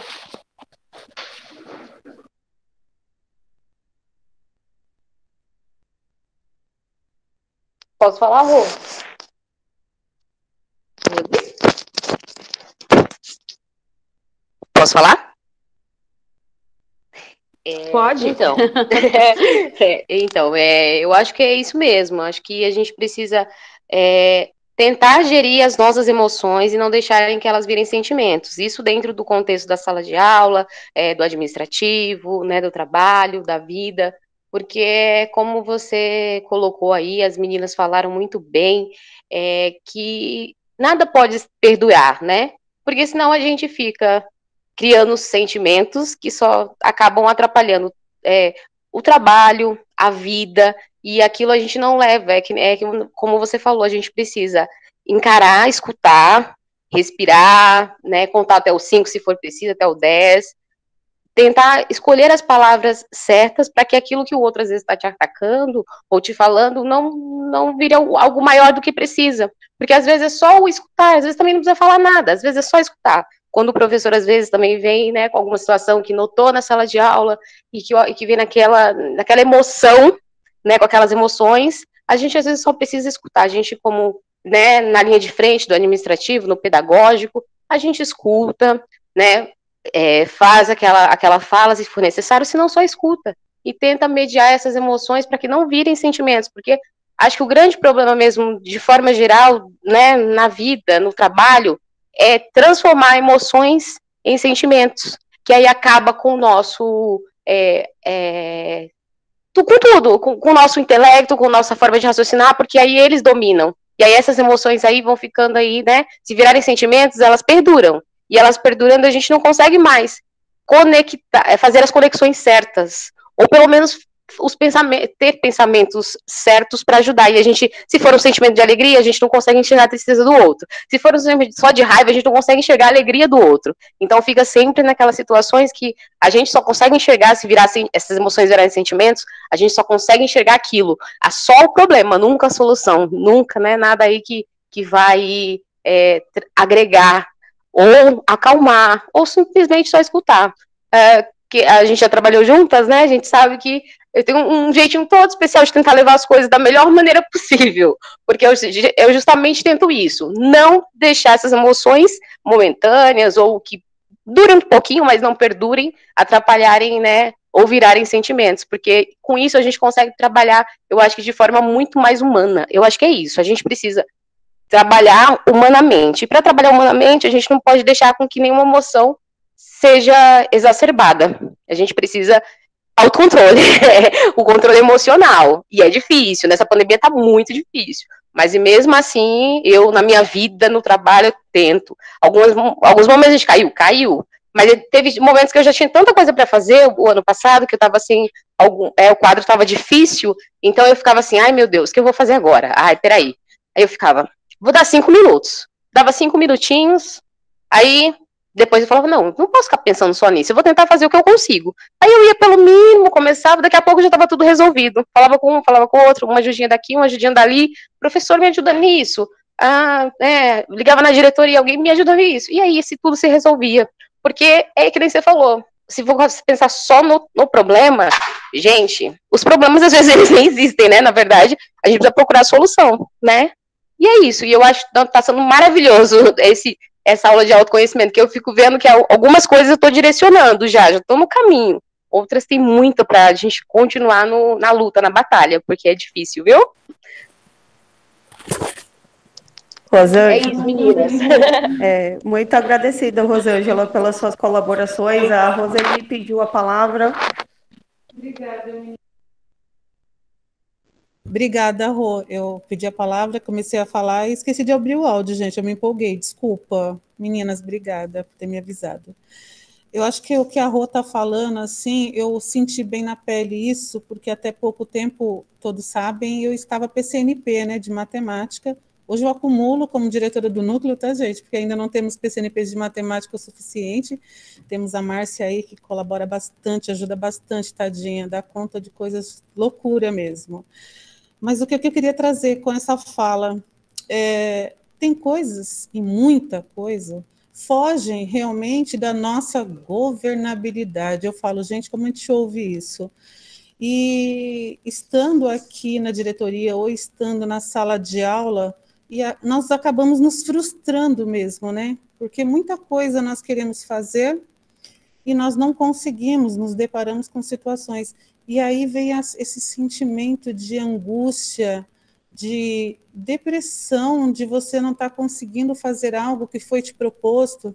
Posso falar, Rô? Posso falar? Pode. Então, eu acho que é isso mesmo. Acho que a gente precisa tentar gerir as nossas emoções e não deixarem que elas virem sentimentos. Isso dentro do contexto da sala de aula, do administrativo, né, do trabalho, da vida. Porque, como você colocou aí, as meninas falaram muito bem, que nada pode perdurar, né? Porque senão a gente fica criando sentimentos que só acabam atrapalhando o trabalho, a vida, e aquilo a gente não leva, como você falou, a gente precisa encarar, escutar, respirar, né, contar até o 5 se for preciso, até o 10, tentar escolher as palavras certas para que aquilo que o outro às vezes está te atacando ou te falando não vire algo maior do que precisa, porque às vezes é só o escutar, às vezes também não precisa falar nada, às vezes é só escutar. Quando o professor, às vezes, também vem, né, com alguma situação que notou na sala de aula e que vem naquela emoção, né, com aquelas emoções, a gente, às vezes, só precisa escutar. A gente, como, né, na linha de frente do administrativo, no pedagógico, a gente escuta, né, faz aquela fala, se for necessário, se não, só escuta. E tenta mediar essas emoções para que não virem sentimentos, porque acho que o grande problema mesmo, de forma geral, né, na vida, no trabalho, é transformar emoções em sentimentos, que aí acaba com o nosso, com tudo, com o nosso intelecto, com a nossa forma de raciocinar, porque aí eles dominam, e aí essas emoções aí vão ficando aí, né, se virarem sentimentos, elas perduram, e elas perdurando a gente não consegue mais conectar, fazer as conexões certas, ou pelo menos ter pensamentos certos para ajudar, e a gente, se for um sentimento de alegria, a gente não consegue enxergar a tristeza do outro, se for um sentimento só de raiva, a gente não consegue enxergar a alegria do outro, então fica sempre naquelas situações que a gente só consegue enxergar, se virar essas emoções virarem sentimentos, a gente só consegue enxergar aquilo, só o problema, nunca a solução, nunca, né, nada aí que vai agregar, ou acalmar, ou simplesmente só escutar, que a gente já trabalhou juntas, né, a gente sabe que eu tenho um jeitinho todo especial de tentar levar as coisas da melhor maneira possível, porque eu justamente tento isso, não deixar essas emoções momentâneas, ou que durem um pouquinho, mas não perdurem, atrapalharem, né, ou virarem sentimentos, porque com isso a gente consegue trabalhar, eu acho que de forma muito mais humana, eu acho que é isso, a gente precisa trabalhar humanamente, e para trabalhar humanamente a gente não pode deixar com que nenhuma emoção seja exacerbada, a gente precisa autocontrole, o controle emocional, e é difícil, nessa pandemia tá muito difícil, mas e mesmo assim, eu na minha vida, no trabalho, eu tento, alguns momentos a gente caiu, mas teve momentos que eu já tinha tanta coisa para fazer, o ano passado, que eu tava assim, o quadro tava difícil, então eu ficava assim, ai meu Deus, o que eu vou fazer agora? Ai, peraí, aí eu ficava, vou dar 5 minutos, dava 5 minutinhos, aí depois eu falava, não posso ficar pensando só nisso, eu vou tentar fazer o que eu consigo. Aí eu ia pelo mínimo, começava, daqui a pouco já estava tudo resolvido. Falava com um, falava com o outro, uma ajudinha daqui, uma ajudinha dali, professor me ajuda nisso. Ligava na diretoria, alguém me ajuda nisso. E aí tudo se resolvia. Porque é que nem você falou, se for pensar só no problema, gente, os problemas às vezes eles nem existem, né? Na verdade, a gente precisa procurar a solução, né? E é isso, e eu acho que tá sendo maravilhoso essa aula de autoconhecimento, que eu fico vendo que algumas coisas eu estou direcionando já estou no caminho, outras tem muito para a gente continuar na luta, na batalha, porque é difícil, viu? Rosângela. É isso, meninas. Muito agradecida, Rosângela, pelas suas colaborações. A Roseli pediu a palavra. Obrigada, menina. Obrigada, Rô. Eu pedi a palavra, comecei a falar e esqueci de abrir o áudio, gente. Eu me empolguei, desculpa. Meninas, obrigada por ter me avisado. Eu acho que o que a Rô está falando, assim, eu senti bem na pele isso, porque até pouco tempo, todos sabem, eu estava PCNP, né, de matemática. Hoje eu acumulo como diretora do núcleo, tá, gente? Porque ainda não temos PCNPs de matemática o suficiente. Temos a Márcia aí, que colabora bastante, ajuda bastante, tadinha, dá conta de coisas, loucura mesmo. Mas o que eu queria trazer com essa fala tem coisas, e muita coisa, fogem realmente da nossa governabilidade. Eu falo, gente, como a gente ouve isso? E estando aqui na diretoria ou estando na sala de aula, nós acabamos nos frustrando mesmo, né? Porque muita coisa nós queremos fazer e nós não conseguimos, nos deparamos com situações. E aí vem esse sentimento de angústia, de depressão, de você não estar conseguindo fazer algo que foi te proposto,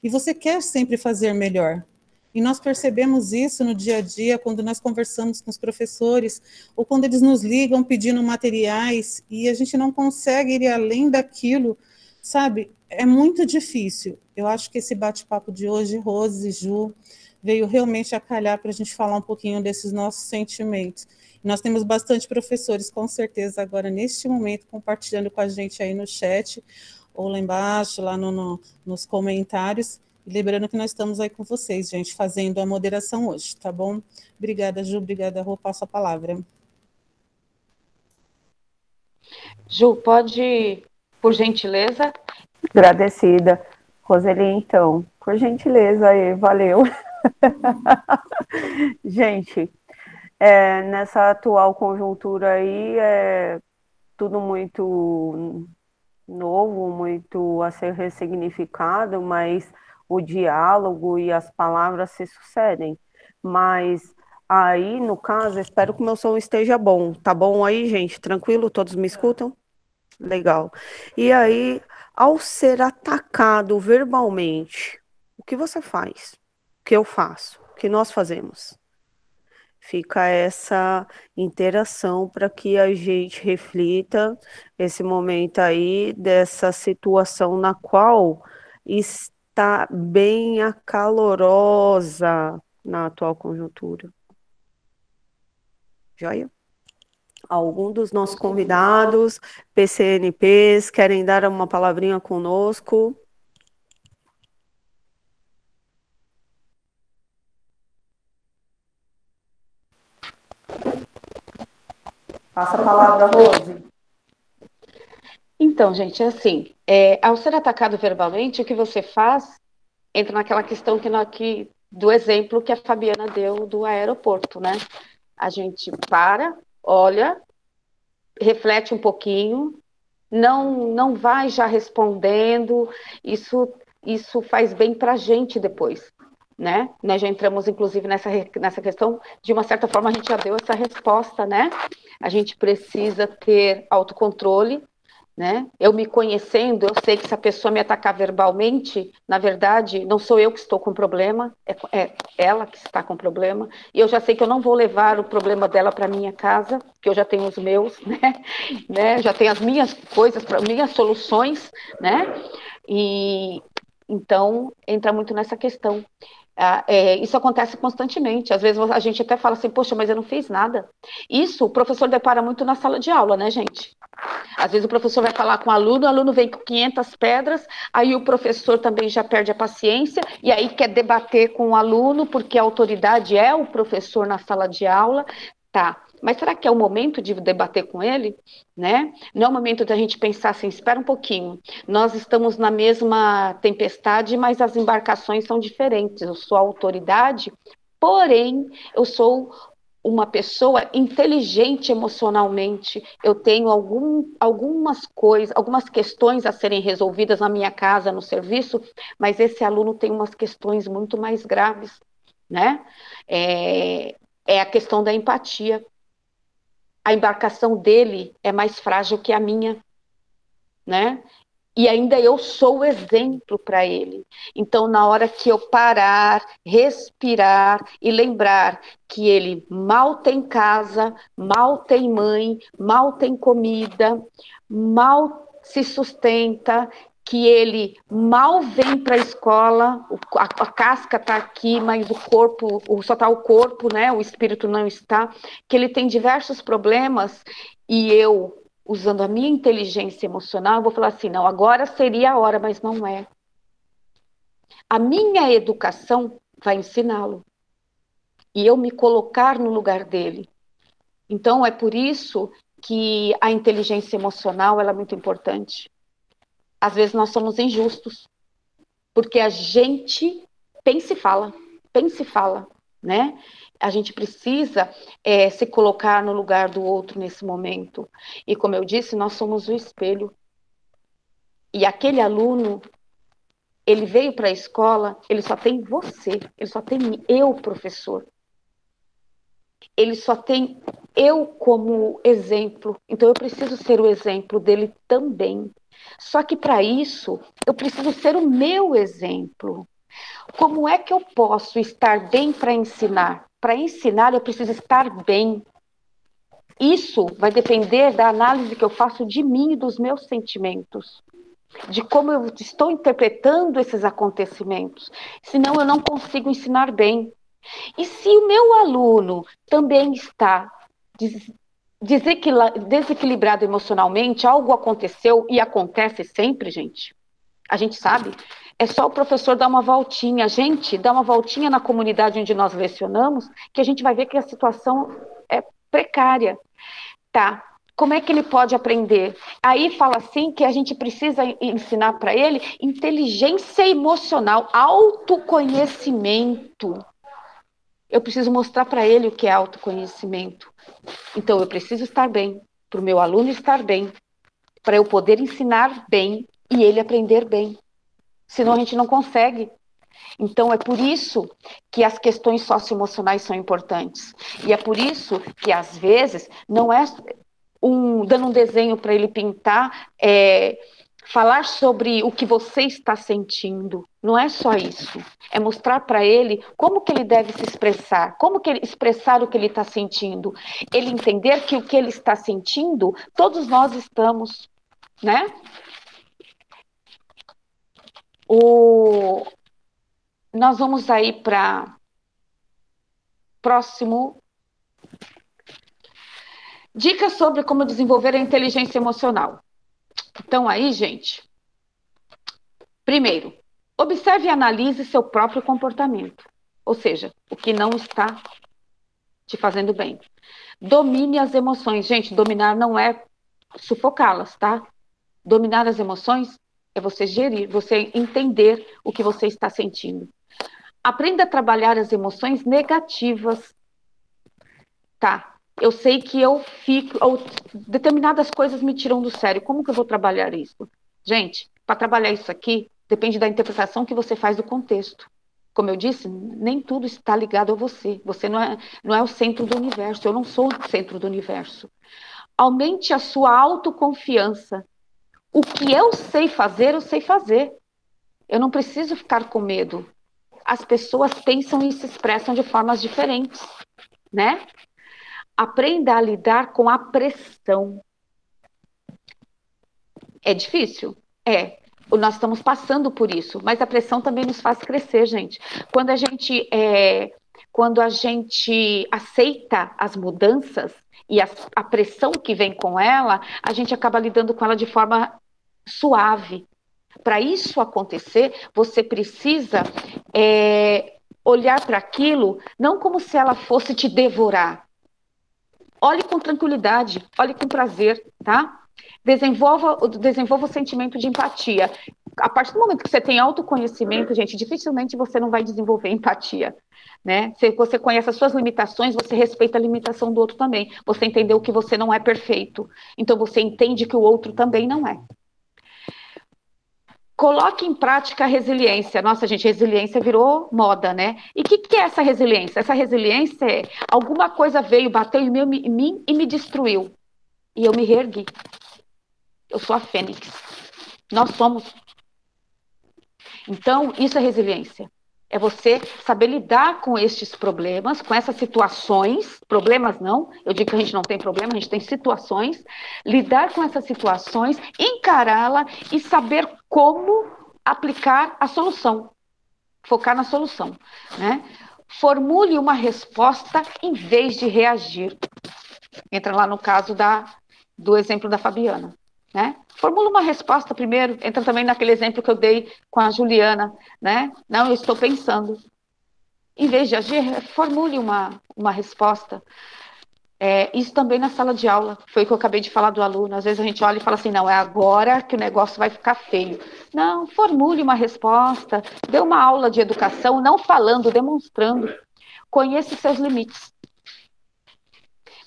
e você quer sempre fazer melhor. E nós percebemos isso no dia a dia, quando nós conversamos com os professores, ou quando eles nos ligam pedindo materiais, e a gente não consegue ir além daquilo, sabe? É muito difícil. Eu acho que esse bate-papo de hoje, Rose e Ju, veio realmente a calhar para a gente falar um pouquinho desses nossos sentimentos. Nós temos bastante professores, com certeza, agora, neste momento, compartilhando com a gente aí no chat, ou lá embaixo, lá nos comentários. E lembrando que nós estamos aí com vocês, gente, fazendo a moderação hoje, tá bom? Obrigada, Ju, obrigada, Rô, passo a palavra. Ju, pode, por gentileza? Agradecida. Roseli, então, por gentileza aí, valeu. Gente, nessa atual conjuntura aí, é tudo muito novo, muito a ser ressignificado, mas o diálogo e as palavras se sucedem. Mas aí, no caso, espero que o meu som esteja bom. Tá bom aí, gente? Tranquilo? Todos me escutam? Legal. E aí, ao ser atacado verbalmente, o que você faz? O que eu faço? O que nós fazemos? Fica essa interação para que a gente reflita esse momento aí dessa situação na qual está bem acalorosa na atual conjuntura. Joia? Algum dos nossos convidados, PCNPs, querem dar uma palavrinha conosco? Passa a palavra, Rose. Então, gente, é assim, ao ser atacado verbalmente, o que você faz entra naquela questão do exemplo que a Fabiana deu do aeroporto, né? A gente para, olha, reflete um pouquinho, não vai já respondendo, isso faz bem para a gente depois, né? Nós já entramos, inclusive, nessa questão, de uma certa forma a gente já deu essa resposta, né? A gente precisa ter autocontrole, né? Eu me conhecendo, eu sei que se a pessoa me atacar verbalmente, na verdade, não sou eu que estou com problema, é ela que está com problema, e eu já sei que eu não vou levar o problema dela para minha casa, que eu já tenho os meus, né? Já tenho as minhas coisas, minhas soluções, né? E então entra muito nessa questão. Isso acontece constantemente. Às vezes a gente até fala assim, poxa, mas eu não fiz nada. Isso o professor depara muito na sala de aula, né, gente? Às vezes o professor vai falar com o aluno vem com 500 pedras, aí o professor também já perde a paciência, e aí quer debater com o aluno, porque a autoridade é o professor na sala de aula. Tá, mas será que é o momento de debater com ele? Né? Não é o momento da gente pensar assim, espera um pouquinho, nós estamos na mesma tempestade, mas as embarcações são diferentes, eu sou a autoridade, porém, eu sou uma pessoa inteligente emocionalmente, eu tenho algumas coisas, algumas questões a serem resolvidas na minha casa, no serviço, mas esse aluno tem umas questões muito mais graves, né? É a questão da empatia. A embarcação dele é mais frágil que a minha, né? E ainda eu sou o exemplo para ele. Então, na hora que eu parar, respirar e lembrar que ele mal tem casa, mal tem mãe, mal tem comida, mal se sustenta, que ele mal vem para a escola, a casca está aqui, mas o corpo, só está o corpo, né? O espírito não está, que ele tem diversos problemas, e eu, usando a minha inteligência emocional, eu vou falar assim, não, agora seria a hora, mas não é. A minha educação vai ensiná-lo. E eu me colocar no lugar dele. Então, é por isso que a inteligência emocional ela é muito importante. Às vezes nós somos injustos, porque a gente pensa e fala, né? A gente precisa se colocar no lugar do outro nesse momento. E como eu disse, nós somos o espelho. E aquele aluno, ele veio para a escola, ele só tem você, ele só tem eu, professor. Ele só tem eu como exemplo. Então eu preciso ser o exemplo dele também. Só que para isso, eu preciso ser o meu exemplo. Como é que eu posso estar bem para ensinar? Para ensinar, eu preciso estar bem. Isso vai depender da análise que eu faço de mim e dos meus sentimentos, de como eu estou interpretando esses acontecimentos. Senão, eu não consigo ensinar bem. E se o meu aluno também está desequilibrado emocionalmente, algo aconteceu e acontece sempre, gente. A gente sabe. É só o professor dar uma voltinha. Gente, dá uma voltinha na comunidade onde nós lecionamos, que a gente vai ver que a situação é precária. Tá. Como é que ele pode aprender? Aí fala assim que a gente precisa ensinar para ele inteligência emocional, autoconhecimento. Eu preciso mostrar para ele o que é autoconhecimento. Então, eu preciso estar bem, para o meu aluno estar bem, para eu poder ensinar bem e ele aprender bem. Senão a gente não consegue. Então, é por isso que as questões socioemocionais são importantes. E é por isso que, às vezes, não é dando um desenho para ele pintar, falar sobre o que você está sentindo. Não é só isso. É mostrar para ele como que ele deve se expressar, como que ele expressar o que ele está sentindo. Ele entender que o que ele está sentindo, todos nós estamos, né? Nós vamos aí para próximo. Dicas sobre como desenvolver a inteligência emocional. Então aí, gente, primeiro, observe e analise seu próprio comportamento. Ou seja, o que não está te fazendo bem. Domine as emoções. Gente, dominar não é sufocá-las, tá? Dominar as emoções é você gerir, você entender o que você está sentindo. Aprenda a trabalhar as emoções negativas. Tá, eu sei que determinadas coisas me tiram do sério. Como que eu vou trabalhar isso? Gente, para trabalhar isso aqui, depende da interpretação que você faz do contexto. Como eu disse, nem tudo está ligado a você. Você não é o centro do universo. Eu não sou o centro do universo. Aumente a sua autoconfiança. O que eu sei fazer, eu sei fazer. Eu não preciso ficar com medo. As pessoas pensam e se expressam de formas diferentes, né? Aprenda a lidar com a pressão. É difícil? É. Nós estamos passando por isso, mas a pressão também nos faz crescer, gente. Quando a gente aceita as mudanças e a pressão que vem com ela, a gente acaba lidando com ela de forma suave. Para isso acontecer, você precisa olhar para aquilo não como se ela fosse te devorar. Olhe com tranquilidade, olhe com prazer, tá? Desenvolva o sentimento de empatia. A partir do momento que você tem autoconhecimento, gente, dificilmente você não vai desenvolver empatia, né? Se você conhece as suas limitações, você respeita a limitação do outro também. Você entendeu que você não é perfeito. Então, você entende que o outro também não é. Coloque em prática a resiliência. Nossa, gente, resiliência virou moda, né? E o que é essa resiliência? Essa resiliência é alguma coisa veio, bateu em mim e me destruiu. E eu me reergui. Eu sou a fênix. Nós somos. Então, isso é resiliência. É você saber lidar com estes problemas, com essas situações, problemas não, eu digo que a gente não tem problema, a gente tem situações, lidar com essas situações, encará-la e saber como aplicar a solução, focar na solução, né? Formule uma resposta em vez de reagir. Entra lá no caso do exemplo da Fabiana, né? Formula uma resposta primeiro, entra também naquele exemplo que eu dei com a Juliana, né? Não, eu estou pensando. Em vez de agir, formule uma resposta. Isso também na sala de aula, foi o que eu acabei de falar do aluno. Às vezes a gente olha e fala assim, não, é agora que o negócio vai ficar feio. Não, formule uma resposta, dê uma aula de educação, não falando, demonstrando. Conheça os seus limites.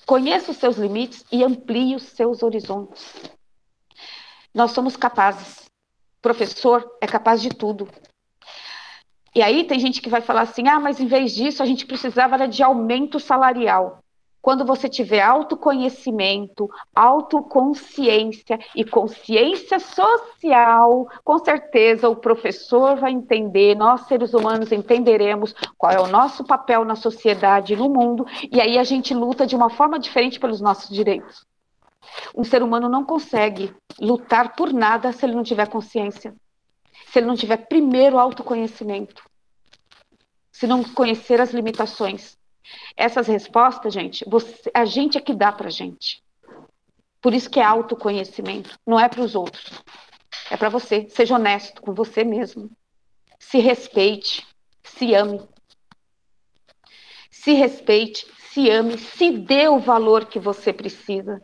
Conheça os seus limites e amplie os seus horizontes. Nós somos capazes. O professor é capaz de tudo. E aí tem gente que vai falar assim, mas em vez disso a gente precisava de aumento salarial. Quando você tiver autoconhecimento, autoconsciência e consciência social, com certeza o professor vai entender, nós seres humanos entenderemos qual é o nosso papel na sociedade, no mundo, e aí a gente luta de uma forma diferente pelos nossos direitos. Um ser humano não consegue lutar por nada se ele não tiver consciência, se ele não tiver primeiro autoconhecimento, se não conhecer as limitações. Essas respostas, gente, a gente é que dá pra gente. Por isso que é autoconhecimento, não é para os outros. É para você. Seja honesto com você mesmo. Se respeite, se ame. Se respeite, se ame, se dê o valor que você precisa.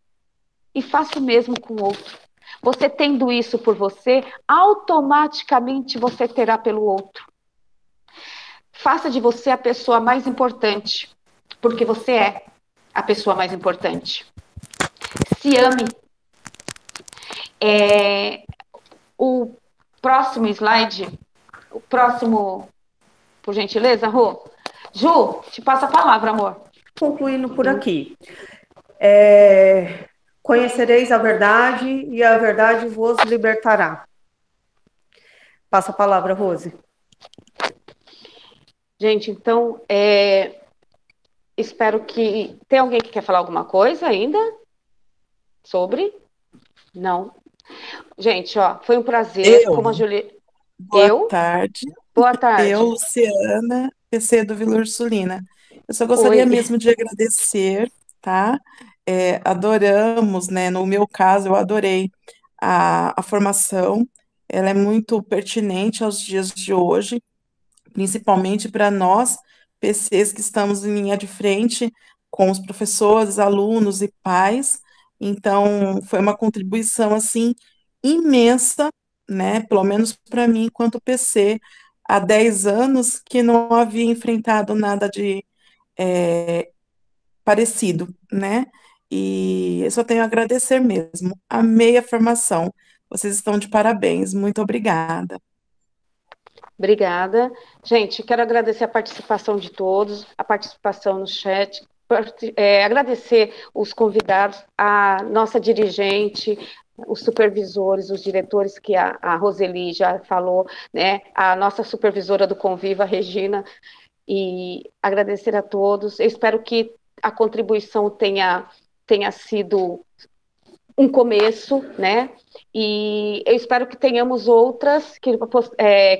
E faça o mesmo com o outro. Você tendo isso por você, automaticamente você terá pelo outro. Faça de você a pessoa mais importante, porque você é a pessoa mais importante. Se ame. O próximo slide, o próximo, por gentileza, Rô. Ju, te passo a palavra, amor. Concluindo por aqui. Conhecereis a verdade e a verdade vos libertará. Passa a palavra, Rose. Gente, então, espero que... Tem alguém que quer falar alguma coisa ainda? Sobre? Não. Gente, foi um prazer. Como a Juliana... Boa tarde. Boa tarde. Eu, Luciana, PC do Vila Ursulina. Eu só gostaria mesmo de agradecer, tá? Adoramos, né? No meu caso, eu adorei a formação. Ela é muito pertinente aos dias de hoje, principalmente para nós, PCs que estamos em linha de frente com os professores, alunos e pais. Então, foi uma contribuição, assim, imensa, né? Pelo menos para mim, enquanto PC, há 10 anos que não havia enfrentado nada de parecido, né? E eu só tenho a agradecer mesmo. Amei a formação. Vocês estão de parabéns. Muito obrigada. Obrigada. Gente, quero agradecer a participação de todos, a participação no chat, agradecer os convidados, a nossa dirigente, os supervisores, os diretores que a Roseli já falou, né, a nossa supervisora do Conviva, a Regina, e agradecer a todos. Eu espero que a contribuição tenha sido um começo, né? E eu espero que tenhamos outras, que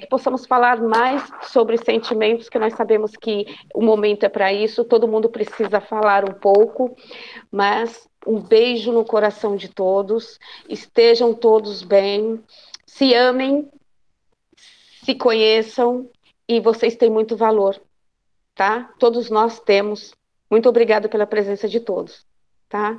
possamos falar mais sobre sentimentos, que nós sabemos que o momento é para isso, todo mundo precisa falar um pouco, mas um beijo no coração de todos, estejam todos bem, se amem, se conheçam, e vocês têm muito valor, tá? Todos nós temos. Muito obrigada pela presença de todos, tá?